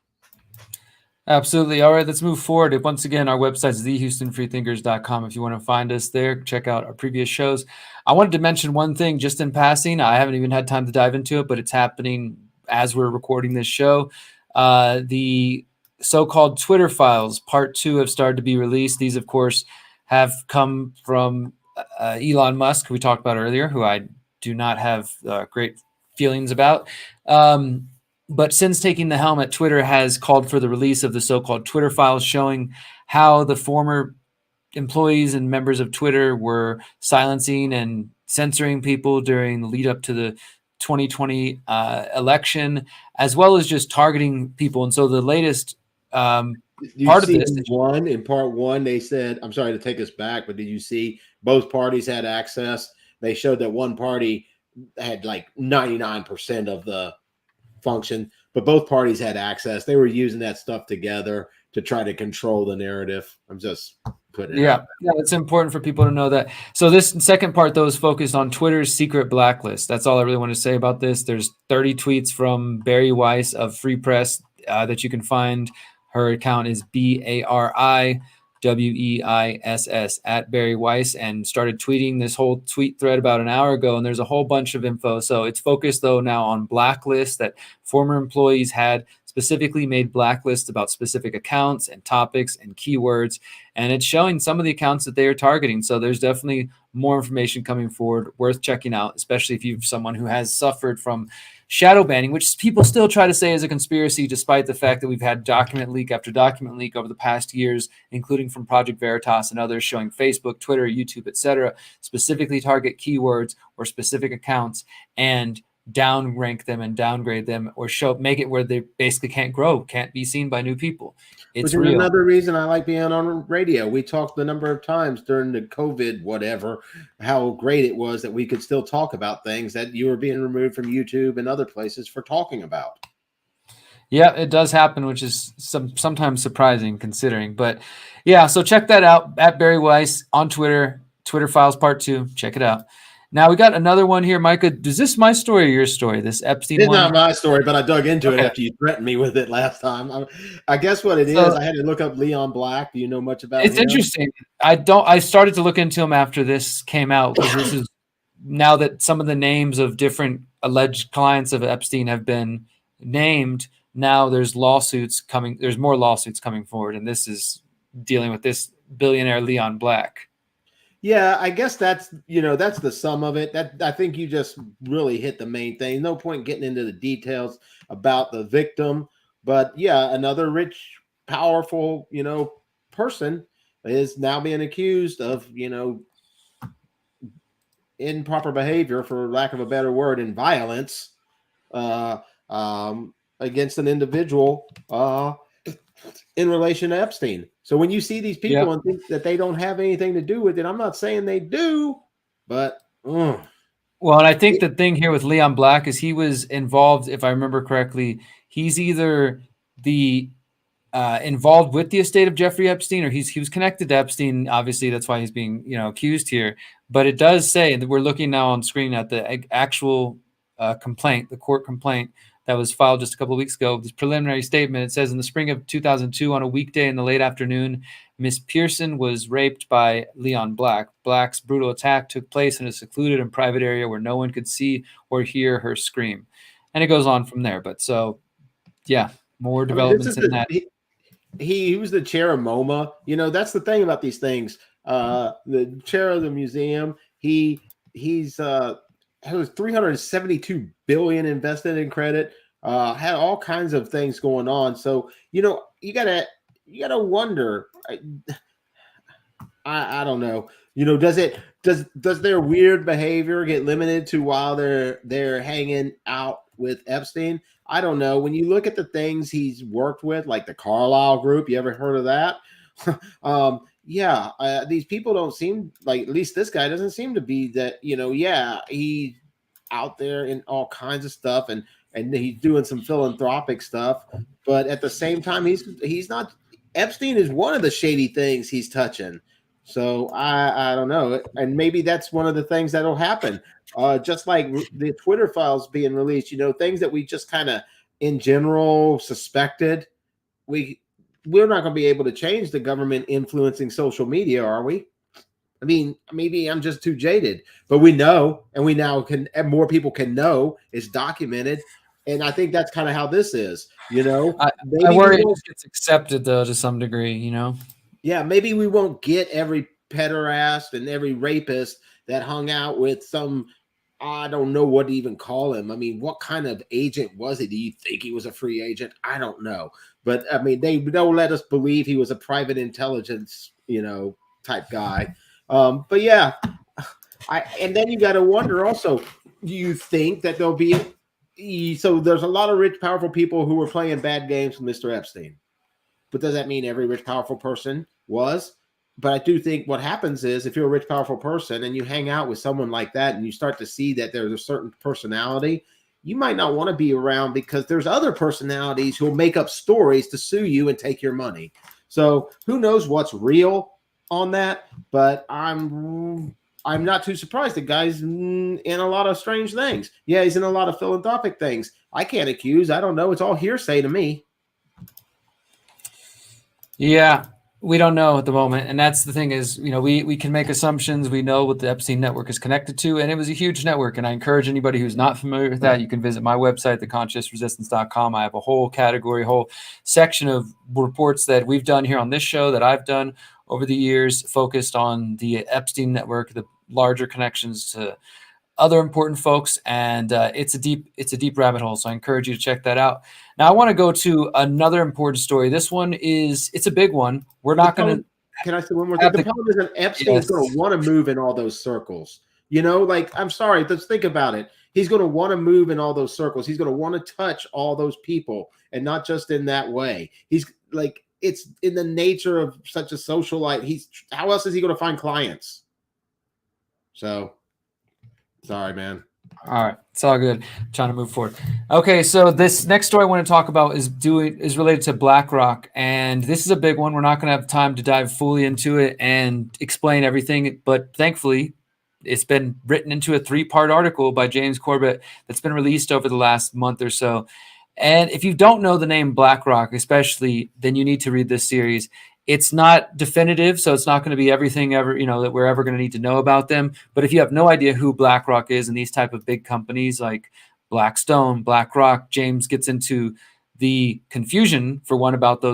Absolutely. All right, let's move forward. Once again, our website is thehoustonfreethinkers.com. If you want to find us there, check out our previous shows. I wanted to mention one thing just in passing. I haven't even had time to dive into it, but it's happening as we're recording this show. The so-called Twitter files, part 2, have started to be released. These, of course, have come from Elon Musk, who we talked about earlier, who I do not have great feelings about. But since taking the helm at Twitter has called for the release of the so-called Twitter files, showing how the former employees and members of Twitter were silencing and censoring people during the lead up to the 2020 election, as well as just targeting people. And so the latest part of this in part one, they said, I'm sorry to take us back, but did you see both parties had access? They showed that one party had like 99% of the function, but both parties had access. They were using that stuff together to try to control the narrative. I'm just putting it out. Yeah, it's important for people to know that. So this second part, though, is focused on Twitter's secret blacklist. That's all I really want to say about this. There's 30 tweets from Barry Weiss of Free Press that you can find. Her account is BARIWEISS at Barry Weiss, and started tweeting this whole tweet thread about an hour ago. And there's a whole bunch of info. So it's focused, though, now on blacklists that former employees had, specifically made blacklists about specific accounts and topics and keywords. And it's showing some of the accounts that they are targeting. So there's definitely more information coming forward worth checking out, especially if you're someone who has suffered from shadow banning, which people still try to say is a conspiracy, despite the fact that we've had document leak after document leak over the past years, including from Project Veritas and others, showing Facebook, Twitter, YouTube, etc., specifically target keywords or specific accounts and downrank them and downgrade them, or make it where they basically can't grow, can't be seen by new people. It's real. Another reason I like being on radio. We talked the number of times during the COVID, whatever, how great it was that we could still talk about things that you were being removed from YouTube and other places for talking about. Yeah, it does happen, which is sometimes surprising considering. But yeah, so check that out at Barry Weiss on Twitter, Twitter Files Part 2. Check it out. Now we got another one here, Micah. Is this my story or your story? This Epstein It's one? not my story, but I dug into it Okay. after you threatened me with it last time. I guess what it is, I had to look up Leon Black. Do you know much about It's him? interesting. I started to look into him after this came out because this is now that some of the names of different alleged clients of Epstein have been named. Now there's lawsuits coming. There's more lawsuits coming forward, and this is dealing with this billionaire Leon Black. Yeah, I guess that's the sum of it. That I think you just really hit the main thing. No point getting into the details about the victim, but yeah, another rich, powerful, person is now being accused of, improper behavior, for lack of a better word, and violence uh, against an individual in relation to Epstein. So when you see these people and think that they don't have anything to do with it, I'm not saying they do, but well, and I think the thing here with Leon Black is he was involved, if I remember correctly, he's either the involved with the estate of Jeffrey Epstein, or he was connected to Epstein. Obviously, that's why he's being accused here. But it does say that we're looking now on screen at the actual complaint, the court complaint that was filed just a couple of weeks ago. This preliminary statement, it says in the spring of 2002, on a weekday in the late afternoon, Miss Pearson was raped by Leon Black. Black's brutal attack took place in a secluded and private area where no one could see or hear her scream. And it goes on from there. But so, yeah, more developments in that. He was the chair of MoMA. That's the thing about these things. The chair of the museum, he's has 372 billion invested in credit, had all kinds of things going on. So, you gotta wonder, I don't know, does their weird behavior get limited to while they're hanging out with Epstein? I don't know. When you look at the things he's worked with, like the Carlyle Group, you ever heard of that? These people don't seem like, at least this guy doesn't seem to be that, he's out there in all kinds of stuff and he's doing some philanthropic stuff. But at the same time, he's not. Epstein is one of the shady things he's touching. So I don't know. And maybe that's one of the things that'll happen. Just like the Twitter files being released, things that we just kind of in general suspected. We're not going to be able to change the government influencing social media, are we? I mean, maybe I'm just too jaded, but we know, and we now can, and more people can know, it's documented. And I think that's kind of how this is, I worry it just gets accepted though, to some degree, Yeah, maybe we won't get every pederast and every rapist that hung out with some, I don't know what to even call him. I mean, what kind of agent was he? Do you think he was a free agent? I don't know. But I mean, they don't let us believe he was a private intelligence, type guy. But yeah, and then you got to wonder also, do you think that there'll be, so there's a lot of rich, powerful people who were playing bad games with Mr. Epstein. But does that mean every rich, powerful person was? But I do think what happens is if you're a rich, powerful person and you hang out with someone like that and you start to see that there's a certain personality, you might not want to be around because there's other personalities who'll make up stories to sue you and take your money. So who knows what's real on that? But I'm not too surprised. The guy's in a lot of strange things. Yeah, he's in a lot of philanthropic things. I can't accuse. I don't know. It's all hearsay to me. Yeah, we don't know at the moment. And that's the thing is, we can make assumptions. We know what the Epstein network is connected to, and it was a huge network. And I encourage anybody who's not familiar with that, you can visit my website, theconsciousresistance.com. I have a whole section of reports that we've done here on this show, that I've done over the years, focused on the Epstein network, the larger connections to other important folks, and it's a deep rabbit hole. So I encourage you to check that out. Now I want to go to another important story. This one it's a big one. We're not going to. Can I say one more thing? The problem is that Epstein's going to want to move in all those circles. I'm sorry, let's think about it. He's going to want to move in all those circles. He's going to want to touch all those people, and not just in that way. He's like, it's in the nature of such a socialite. How else is he going to find clients? So. Sorry, man. All right, it's all good. Trying to move forward. Okay, so this next story I want to talk about is related to Blackrock, and this is a big one. We're not going to have time to dive fully into it and explain everything, but thankfully, it's been written into a 3-part article by James Corbett that's been released over the last month or so. And if you don't know the name Blackrock, especially, then you need to read this series. It's not definitive, so it's not going to be everything ever, that we're ever going to need to know about them. But if you have no idea who BlackRock is and these type of big companies like Blackstone, BlackRock, James gets into the confusion for one about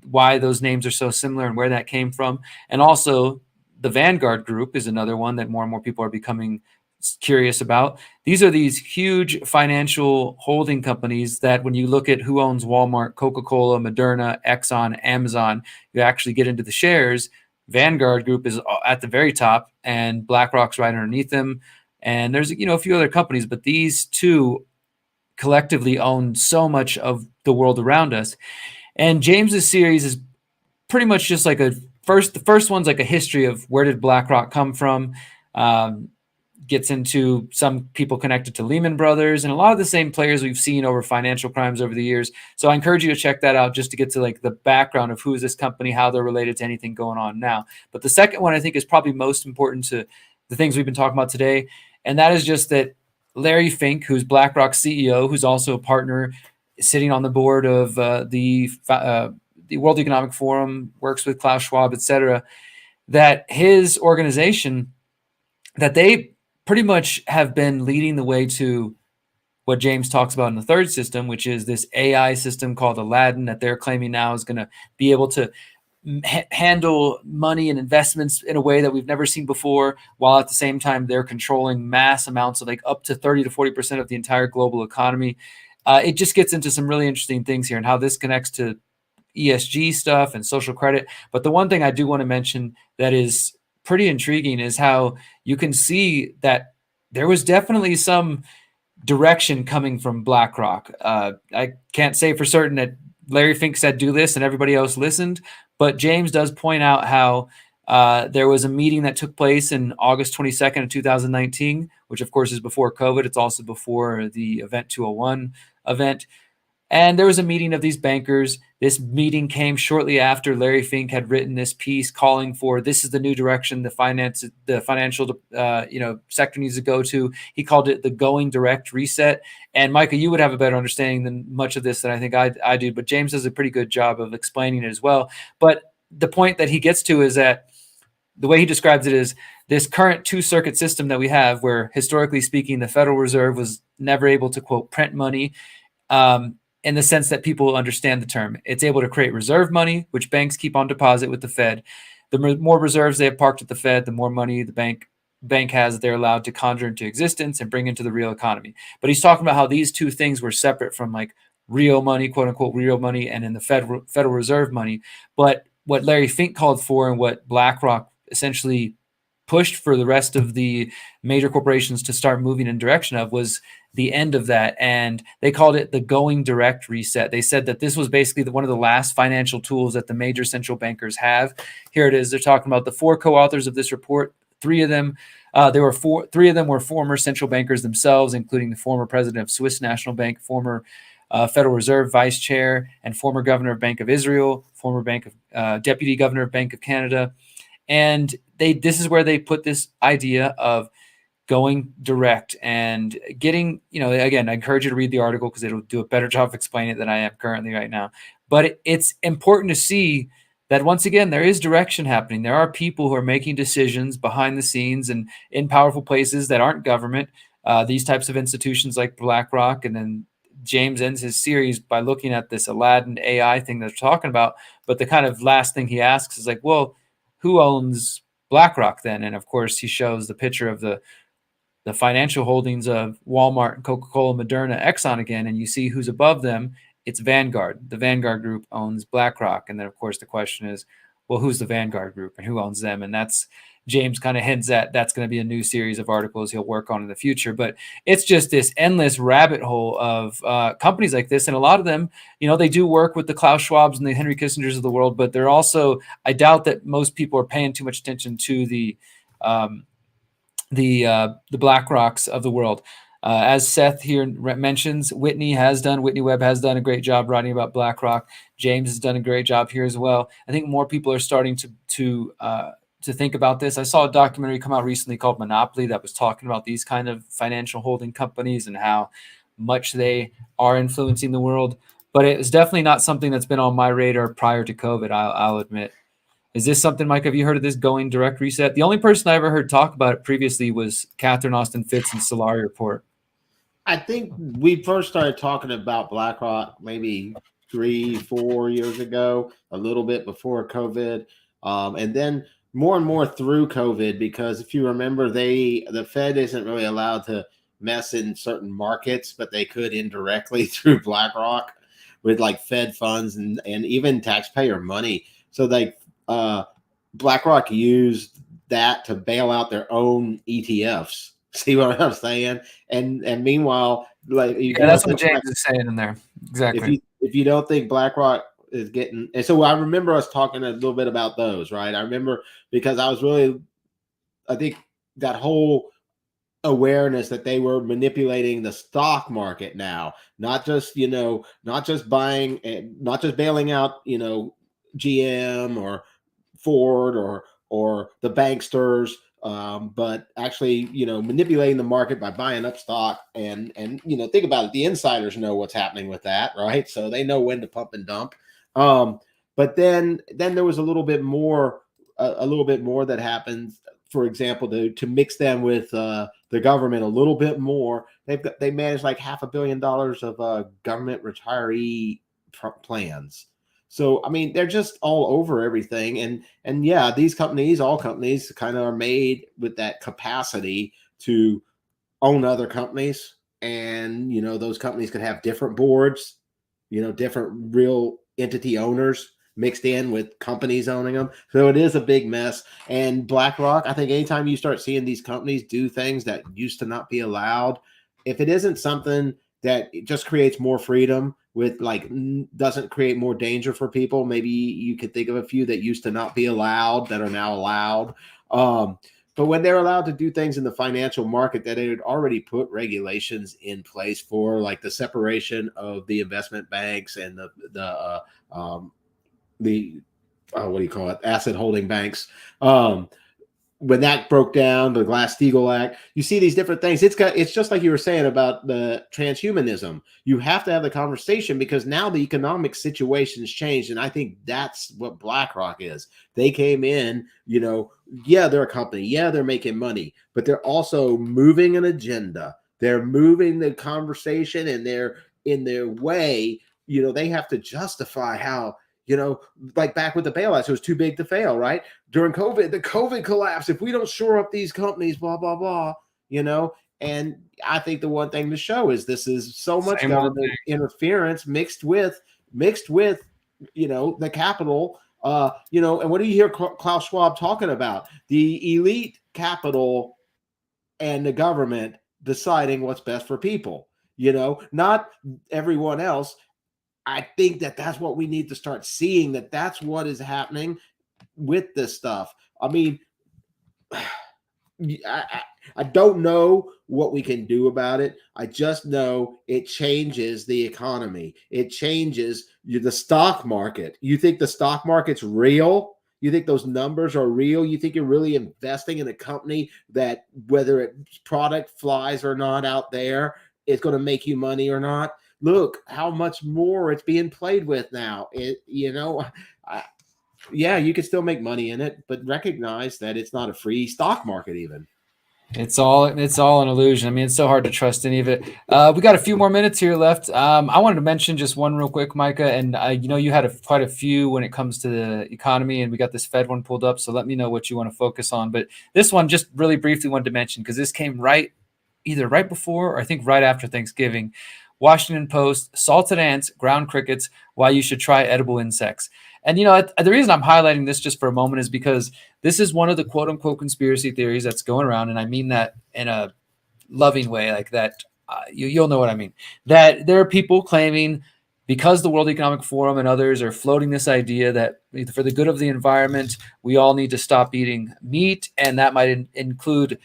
why those names are so similar and where that came from. And also the Vanguard Group is another one that more and more people are becoming curious about. These are these huge financial holding companies that when you look at who owns Walmart, Coca-Cola, Moderna, Exxon, Amazon, you actually get into the shares. Vanguard Group is at the very top and BlackRock's right underneath them. And there's, a few other companies, but these two collectively own so much of the world around us. And James's series is pretty much just like the first one's like a history of where did BlackRock come from. Gets into some people connected to Lehman Brothers and a lot of the same players we've seen over financial crimes over the years. So I encourage you to check that out just to get to like the background of who is this company, how they're related to anything going on now. But the second one I think is probably most important to the things we've been talking about today. And that is just that Larry Fink, who's BlackRock's CEO, who's also a partner sitting on the board of the World Economic Forum, works with Klaus Schwab, et cetera, that his organization, that they pretty much have been leading the way to what James talks about in the third system, which is this AI system called Aladdin that they're claiming now is going to be able to handle money and investments in a way that we've never seen before, while at the same time they're controlling mass amounts of like up to 30 to 40% of the entire global economy. It just gets into some really interesting things here and how this connects to ESG stuff and social credit. But the one thing I do want to mention that is pretty intriguing is how you can see that there was definitely some direction coming from BlackRock. I can't say for certain that Larry Fink said do this and everybody else listened, but James does point out how there was a meeting that took place in August 22nd of 2019, which of course is before COVID. It's also before the Event 201 event. And there was a meeting of these bankers. This meeting came shortly after Larry Fink had written this piece calling for this is the new direction the financial sector needs to go to. He called it the going direct reset. And Micah, you would have a better understanding than much of this than I think I do, but James does a pretty good job of explaining it as well. But the point that he gets to is that the way he describes it is this current two-circuit system that we have, where historically speaking, the Federal Reserve was never able to, quote, print money. In the sense that people understand the term. It's able to create reserve money, which banks keep on deposit with the Fed. The more reserves they have parked at the Fed, the more money the bank has that they're allowed to conjure into existence and bring into the real economy. But he's talking about how these two things were separate from like real money, quote unquote, real money, and in the Federal Reserve money. But what Larry Fink called for and what BlackRock essentially pushed for the rest of the major corporations to start moving in direction of was the end of that. And they called it the going direct reset. They said that this was basically one of the last financial tools that the major central bankers have. Here it is. They're talking about the 4 co-authors of this report. 3 of them, three of them were former central bankers themselves, including the former president of Swiss National Bank, former Federal Reserve vice chair, and former governor of Bank of Israel, former deputy governor of Bank of Canada. And this is where they put this idea of going direct and getting, again, I encourage you to read the article because it'll do a better job of explaining it than I am currently right now. But it's important to see that once again, there is direction happening. There are people who are making decisions behind the scenes and in powerful places that aren't government, these types of institutions like BlackRock. And then James ends his series by looking at this Aladdin AI thing that they're talking about. But the kind of last thing he asks is like, well, who owns BlackRock then? And of course, he shows the picture of the financial holdings of Walmart, Coca-Cola, Moderna, Exxon again, and you see who's above them. It's Vanguard. The Vanguard Group owns BlackRock. And then, of course, the question is, well, who's the Vanguard Group and who owns them? And that's James kind of hints at that's going to be a new series of articles he'll work on in the future. But it's just this endless rabbit hole of companies like this. And a lot of them, they do work with the Klaus Schwabs and the Henry Kissingers of the world, but they're also, I doubt that most people are paying too much attention to the BlackRocks of the world. As Seth here mentions, Whitney Webb has done a great job writing about BlackRock. James has done a great job here as well. I think more people are starting to think about this. I saw a documentary come out recently called Monopoly that was talking about these kind of financial holding companies and how much they are influencing the world. But it was definitely not something that's been on my radar prior to COVID, I'll admit. Is this something, Mike? Have you heard of this going direct reset? The only person I ever heard talk about it previously was Catherine Austin Fitts and Solari Report. I think we first started talking about BlackRock maybe 3-4 years ago, a little bit before COVID, and then more and more through COVID, because if you remember, the Fed isn't really allowed to mess in certain markets, but they could indirectly through BlackRock with like Fed funds and even taxpayer money. So BlackRock used that to bail out their own ETFs. See what I'm saying? And meanwhile, like that's what James is saying in there. Exactly. If you don't think BlackRock is getting, and so I remember us talking a little bit about those, right? I remember because I think that whole awareness that they were manipulating the stock market now, not just buying and not just bailing out, GM or Ford or the banksters, but actually, manipulating the market by buying up stock and think about it. The insiders know what's happening with that, right? So they know when to pump and dump. But then there was a little bit more that happened. For example, to mix them with the government a little bit more, they managed like $500 million of government retiree plans. So I mean, they're just all over everything, and yeah, all companies kind of are made with that capacity to own other companies, and those companies could have different boards, different real entity owners mixed in with companies owning them. So it is a big mess. And BlackRock, I think anytime you start seeing these companies do things that used to not be allowed, if it isn't something that just creates more freedom with doesn't create more danger for people, maybe you could think of a few that used to not be allowed that are now allowed. But when they're allowed to do things in the financial market that they had already put regulations in place for, like the separation of the investment banks and the what do you call it? Asset holding banks. When that broke down, the Glass-Steagall Act, you see these different things. It's just like you were saying about the transhumanism. You have to have the conversation because now the economic situation's changed, and I think that's what BlackRock is. They came in, yeah, they're a company, yeah, they're making money, but they're also moving an agenda. They're moving the conversation, and they're in their way. They have to justify how. Like back with the bailouts, it was too big to fail, right? During COVID, the COVID collapse, if we don't shore up these companies, blah, blah, blah, and I think the one thing to show is this is so much government interference mixed with, the capital, and what do you hear Klaus Schwab talking about? The elite capital and the government deciding what's best for people, not everyone else. I think that's what we need to start seeing, that's what is happening with this stuff. I mean, I don't know what we can do about it. I just know it changes the economy. It changes the stock market. You think the stock market's real? You think those numbers are real? You think you're really investing in a company that whether its product flies or not out there, it's going to make you money or not? Look how much more it's being played with now. Yeah, you can still make money in it, but recognize that it's not a free stock market even. It's all an illusion. I mean, it's so hard to trust any of it. We got a few more minutes here left. I wanted to mention just one real quick, Micah, and you had quite a few when it comes to the economy, and we got this Fed one pulled up, so let me know what you want to focus on. But this one just really briefly wanted to mention because this came either right before or I think right after Thanksgiving. Washington Post, salted ants, ground crickets, why you should try edible insects. And, the reason I'm highlighting this just for a moment is because this is one of the quote unquote conspiracy theories that's going around. And I mean that in a loving way, like that. You'll know what I mean, that there are people claiming because the World Economic Forum and others are floating this idea that for the good of the environment, we all need to stop eating meat. And that might include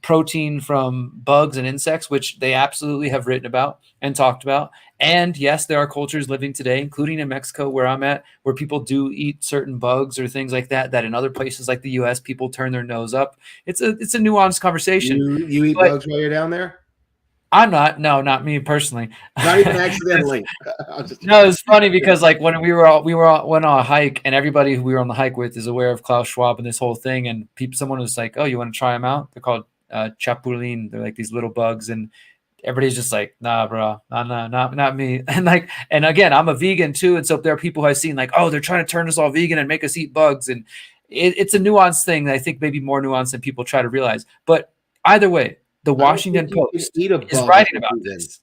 protein from bugs and insects, which they absolutely have written about and talked about. And yes, there are cultures living today, including in Mexico where I'm at, where people do eat certain bugs or things like that, that in other places like the US, people turn their nose up. It's a nuanced conversation. You eat bugs while you're down there? I'm not. No, not me personally. Not even accidentally. No, it's funny because like when we went on a hike, and everybody who we were on the hike with is aware of Klaus Schwab and this whole thing. And someone was like, "Oh, you want to try them out?" They're called chapulín. They're like these little bugs, and everybody's just like, "Nah, bro, nah, not me." And again, I'm a vegan too, and so there are people who I've seen like, "Oh, they're trying to turn us all vegan and make us eat bugs," and it's a nuanced thing that I think maybe more nuanced than people try to realize. But either way, the Washington Post is writing about this.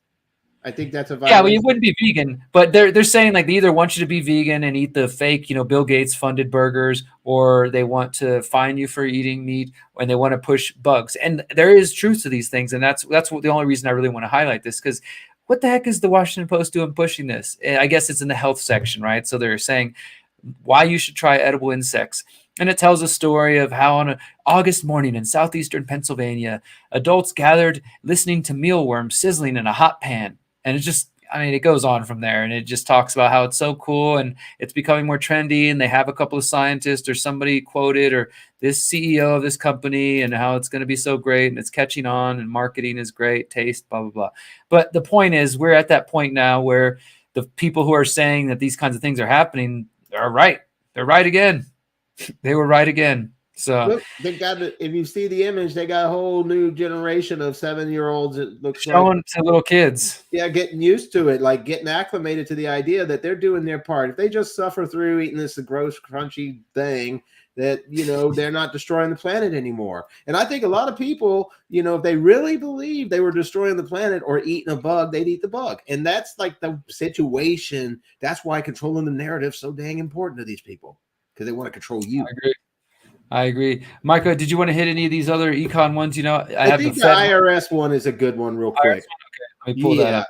I think that's a violation. Yeah, well, you wouldn't be vegan, but they're saying like they either want you to be vegan and eat the fake, Bill Gates funded burgers, or they want to fine you for eating meat, and they want to push bugs. And there is truth to these things, and that's what the only reason I really want to highlight this, because what the heck is the Washington Post doing pushing this? I guess it's in the health section, right? So they're saying why you should try edible insects. And it tells a story of how on an August morning in southeastern Pennsylvania, adults gathered listening to mealworms sizzling in a hot pan. And it goes on from there. And it just talks about how it's so cool and it's becoming more trendy. And they have a couple of scientists or somebody quoted or this CEO of this company and how it's going to be so great and it's catching on and marketing is great, taste, blah, blah, blah. But the point is we're at that point now where the people who are saying that these kinds of things are happening are right. They're right again. They were right again. So look, they got it. If you see the image, they got a whole new generation of 7-year-olds. It looks showing to little kids. Yeah, getting used to it, like getting acclimated to the idea that they're doing their part. If they just suffer through eating this gross, crunchy thing, that they're not destroying the planet anymore. And I think a lot of people, if they really believe they were destroying the planet or eating a bug, they'd eat the bug. And that's like the situation. That's why controlling the narrative is so dang important to these people, because they want to control you. I agree. Micah, did you want to hit any of these other econ ones? I think the IRS one is a good one real quick. Okay. Let me pull that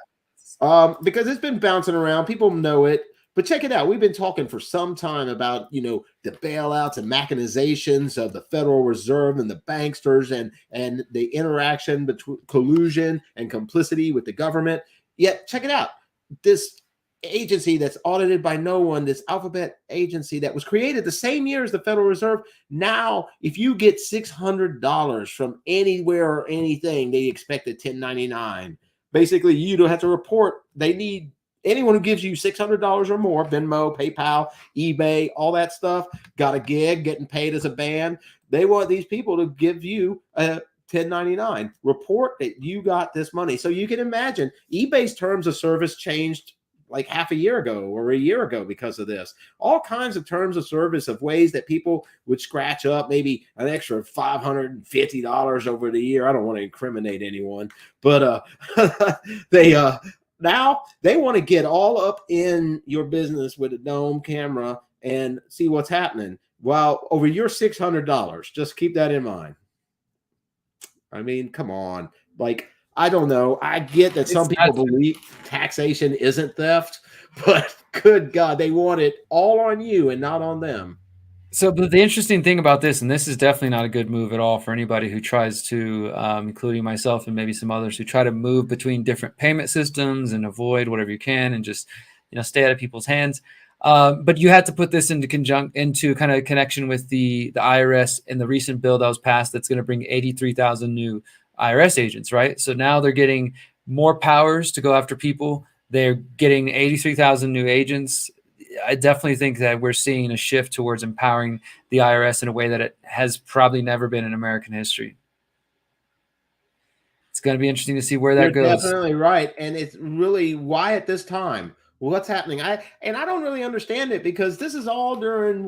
up. Because it's been bouncing around. People know it. But check it out. We've been talking for some time about, the bailouts and machinations of the Federal Reserve and the banksters and the interaction between collusion and complicity with the government. Yet, check it out. This agency that's audited by no one, this alphabet agency that was created the same year as the Federal Reserve. Now, if you get $600 from anywhere or anything, they expect a 1099. Basically, you don't have to report. They need anyone who gives you $600 or more, Venmo, PayPal, eBay, all that stuff, got a gig, getting paid as a band. They want these people to give you a 1099. Report that you got this money. So you can imagine eBay's terms of service changed like half a year ago or a year ago because of this. All kinds of terms of service of ways that people would scratch up maybe an extra $550 over the year. I don't want to incriminate anyone, but now they want to get all up in your business with a dome camera and see what's happening. Well, over your $600, just keep that in mind. I mean, come on. Like, I don't know. I get that some people believe taxation isn't theft, but good God, they want it all on you and not on them. So the interesting thing about this, and this is definitely not a good move at all for anybody who tries to, including myself and maybe some others who try to move between different payment systems and avoid whatever you can and just, stay out of people's hands. But you had to put this into kind of connection with the IRS and the recent bill that was passed that's going to bring 83,000 new IRS agents, right? So now they're getting more powers to go after people. They're getting 83,000 new agents. I definitely think that we're seeing a shift towards empowering the IRS in a way that it has probably never been in American history. It's going to be interesting to see where that goes. Definitely right. And it's really why at this time, what's happening? I don't really understand it, because this is all during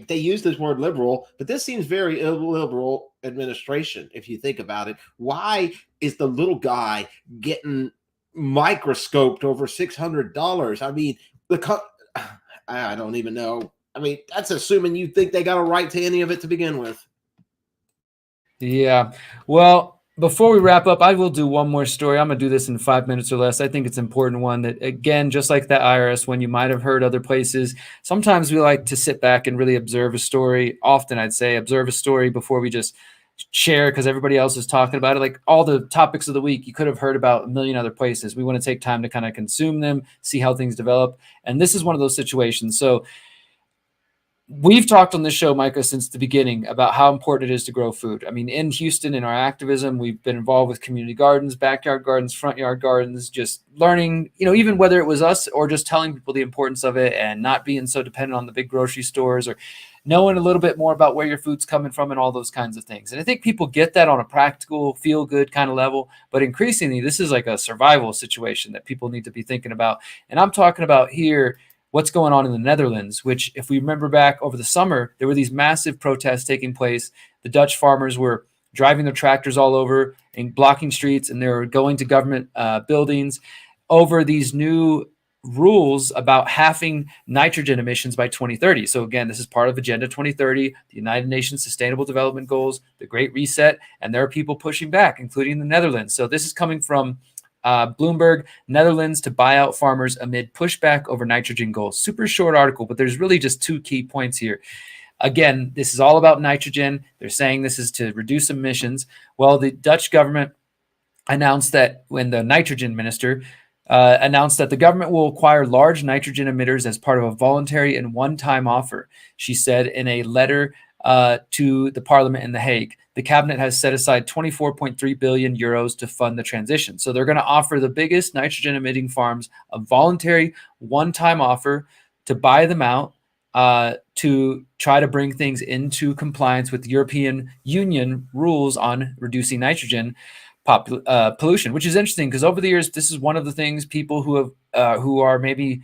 they use this word liberal, but this seems very illiberal administration. If you think about it, why is the little guy getting microscoped over $600? I mean, I don't even know. I mean, that's assuming you think they got a right to any of it to begin with. Yeah. Well, before we wrap up, I will do one more story. I'm going to do this in 5 minutes or less. I think it's an important one that, again, just like that IRS one, you might have heard other places. Sometimes we like to sit back and really observe a story. Often, I'd say, observe a story before we just share because everybody else is talking about it. Like all the topics of the week, you could have heard about a million other places. We want to take time to kind of consume them, see how things develop. And this is one of those situations. So we've talked on this show, Micah, since the beginning about how important it is to grow food. I mean, in Houston, in our activism, we've been involved with community gardens, backyard gardens, front yard gardens, just learning, even whether it was us or just telling people the importance of it and not being so dependent on the big grocery stores, or knowing a little bit more about where your food's coming from and all those kinds of things. And I think people get that on a practical, feel good kind of level, but increasingly this is like a survival situation that people need to be thinking about. And I'm talking about here what's going on in the Netherlands, which if we remember back over the summer, there were these massive protests taking place. The Dutch farmers were driving their tractors all over and blocking streets, and they were going to government buildings over these new rules about halving nitrogen emissions by 2030. So again, this is part of Agenda 2030, the United Nations Sustainable Development Goals, the Great Reset, and there are people pushing back, including the Netherlands. So this is coming from Bloomberg, Netherlands to buy out farmers amid pushback over nitrogen goals. Super short article, but there's really just two key points here. Again, this is all about nitrogen. They're saying this is to reduce emissions. Well, the Dutch government announced that when the nitrogen minister announced that the government will acquire large nitrogen emitters as part of a voluntary and one-time offer. She said in a letter to the parliament in The Hague, the cabinet has set aside 24.3 billion euros to fund the transition. So they're going to offer the biggest nitrogen emitting farms a voluntary one-time offer to buy them out to try to bring things into compliance with the European Union rules on reducing nitrogen pollution, which is interesting because over the years, this is one of the things people who are maybe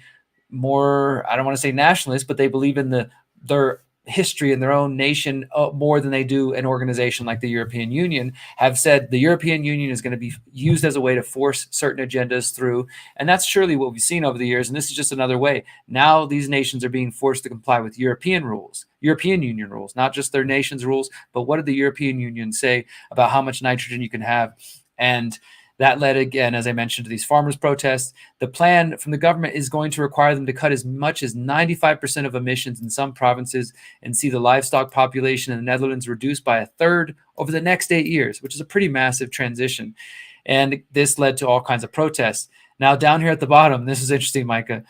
more, I don't want to say nationalists, but they believe in their history in their own nation more than they do an organization like the European Union, have said the European Union is going to be used as a way to force certain agendas through. And that's surely what we've seen over the years. And this is just another way. Now these nations are being forced to comply with European rules, European Union rules, not just their nation's rules, but what did the European Union say about how much nitrogen you can have? And that led, again, as I mentioned, to these farmers' protests. The plan from the government is going to require them to cut as much as 95% of emissions in some provinces and see the livestock population in the Netherlands reduced by a third over the next 8 years, which is a pretty massive transition. And this led to all kinds of protests. Now, down here at the bottom, this is interesting, Micah.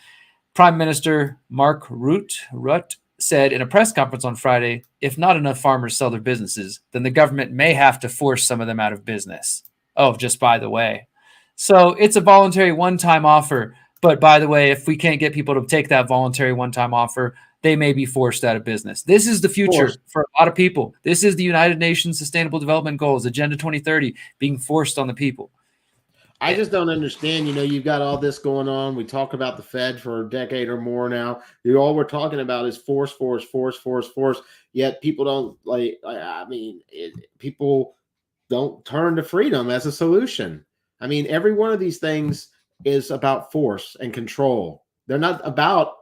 Prime Minister Mark Rutte said in a press conference on Friday, if not enough farmers sell their businesses, then the government may have to force some of them out of business. Oh, just by the way. So it's a voluntary one-time offer. But by the way, if we can't get people to take that voluntary one-time offer, they may be forced out of business. This is the future for a lot of people. This is the United Nations Sustainable Development Goals, Agenda 2030, being forced on the people. I just don't understand. You've got all this going on. We talk about the Fed for a decade or more now. All we're talking about is force. Yet people don't people don't turn to freedom as a solution. I mean, every one of these things is about force and control. They're not about,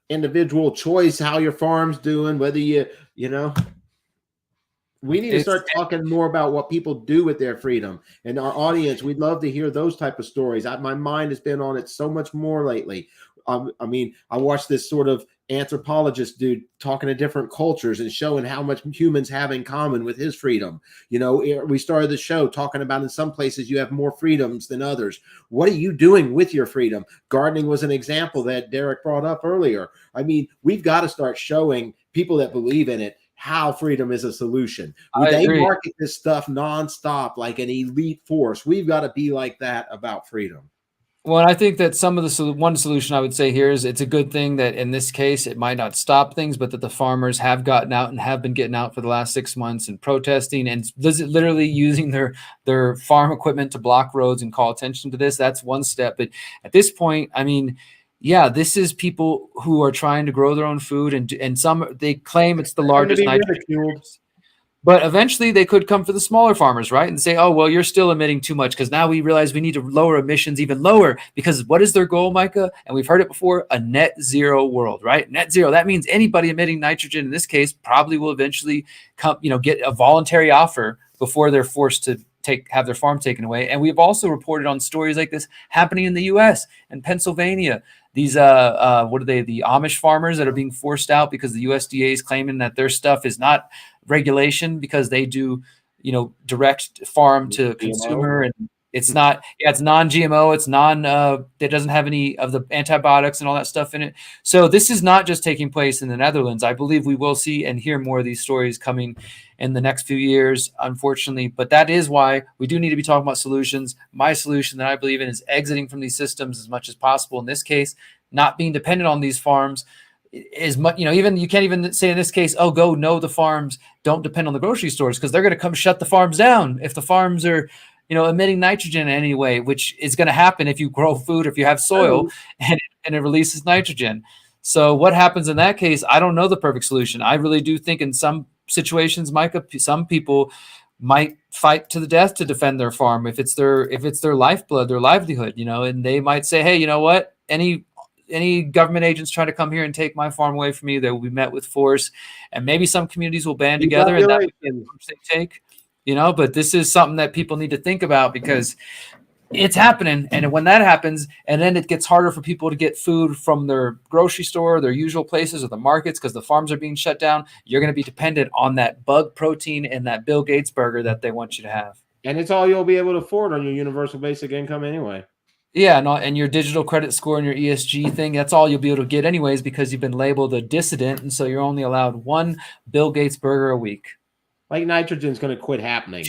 individual choice, how your farm's doing, whether we need to start talking more about what people do with their freedom. And our audience, we'd love to hear those type of stories. My mind has been on it so much more lately. I watched this sort of anthropologist dude talking to different cultures and showing how much humans have in common with his freedom. We started the show talking about in some places you have more freedoms than others. What are you doing with your freedom? Gardening was an example that Derrick brought up earlier. I mean, we've got to start showing people that believe in it how freedom is a solution. They market this stuff nonstop like an elite force. We've got to be like that about freedom. Well, I think that one solution I would say here is it's a good thing that in this case, it might not stop things, but that the farmers have gotten out and have been getting out for the last 6 months and protesting and literally using their farm equipment to block roads and call attention to this. That's one step. But at this point, I mean, yeah, this is people who are trying to grow their own food and some, they claim it's the largest nitrogen. But eventually they could come for the smaller farmers, right? And say, oh, well, you're still emitting too much because now we realize we need to lower emissions even lower because what is their goal, Micah? And we've heard it before, a net zero world, right? Net zero. That means anybody emitting nitrogen in this case probably will eventually come, get a voluntary offer before they're forced to have their farm taken away. And we've also reported on stories like this happening in the U.S. and Pennsylvania. These the Amish farmers that are being forced out because the USDA is claiming that their stuff is not regulation because they do, direct farm to consumer, and it's not. Yeah, it's non-GMO. It's it doesn't have any of the antibiotics and all that stuff in it. So this is not just taking place in the Netherlands. I believe we will see and hear more of these stories coming in the next few years, unfortunately. But that is why we do need to be talking about solutions. My solution that I believe in is exiting from these systems as much as possible. In this case, not being dependent on these farms is much. Even you can't even say in this case, oh, go know the farms. Don't depend on the grocery stores because they're going to come shut the farms down if the farms are emitting nitrogen in any way, which is going to happen if you grow food or if you have soil and it releases nitrogen. So what happens in that case? I don't know the perfect solution. I really do think in some situations, Micah, some people might fight to the death to defend their farm if it's their lifeblood, their livelihood, and they might say, hey, you know what? Any government agents trying to come here and take my farm away from me, they will be met with force, and maybe some communities will band together and that they take. But this is something that people need to think about because it's happening. And when that happens, and then it gets harder for people to get food from their grocery store, their usual places, or the markets because the farms are being shut down, you're going to be dependent on that bug protein and that Bill Gates burger that they want you to have. And it's all you'll be able to afford on your universal basic income anyway. Yeah, and your digital credit score and your ESG thing, that's all you'll be able to get anyways because you've been labeled a dissident, and so you're only allowed one Bill Gates burger a week. Like nitrogen's going to quit happening.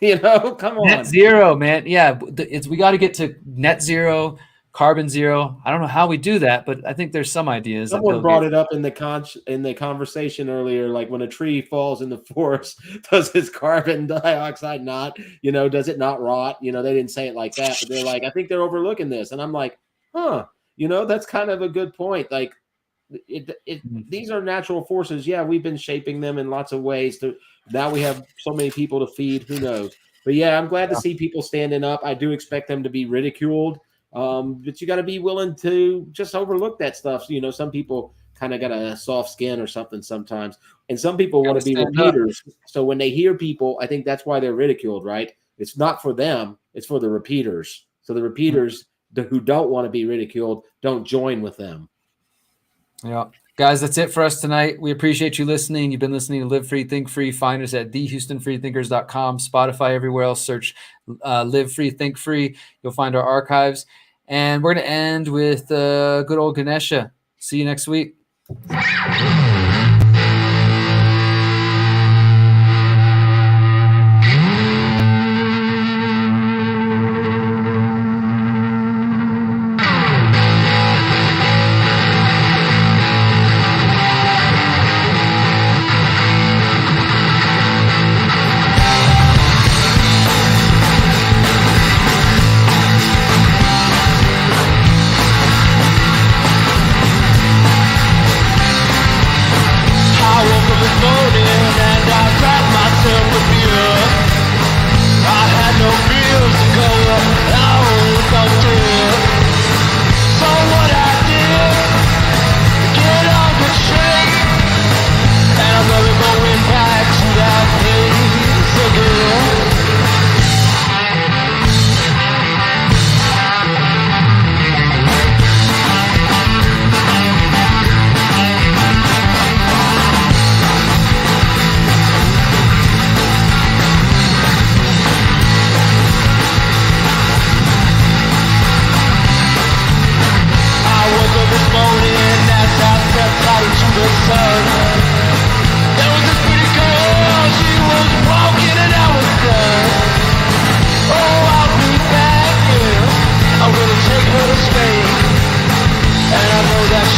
Come on. Net zero, man. Yeah, we got to get to net zero, carbon zero. I don't know how we do that, but I think there's some ideas. Someone brought it up in the conversation earlier, like when a tree falls in the forest, does its carbon dioxide not, does it not rot? They didn't say it like that, but they're like, I think they're overlooking this. And I'm like, that's kind of a good point. Like, these are natural forces. Yeah, we've been shaping them in lots of ways. Now we have so many people to feed. Who knows? But yeah, I'm glad to see people standing up. I do expect them to be ridiculed, but you got to be willing to just overlook that stuff. Some people kind of got a soft skin or something sometimes, and some people want to be repeaters. So when they hear people, I think that's why they're ridiculed, right? It's not for them; it's for the repeaters. So the repeaters who don't want to be ridiculed don't join with them. Yeah. Guys, that's it for us tonight. We appreciate you listening. You've been listening to Live Free, Think Free. Find us at thehoustonfreethinkers.com, Spotify, everywhere else. Search Live Free, Think Free. You'll find our archives. And we're going to end with good old Ganesha. See you next week.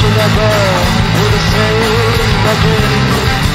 Never would have said again.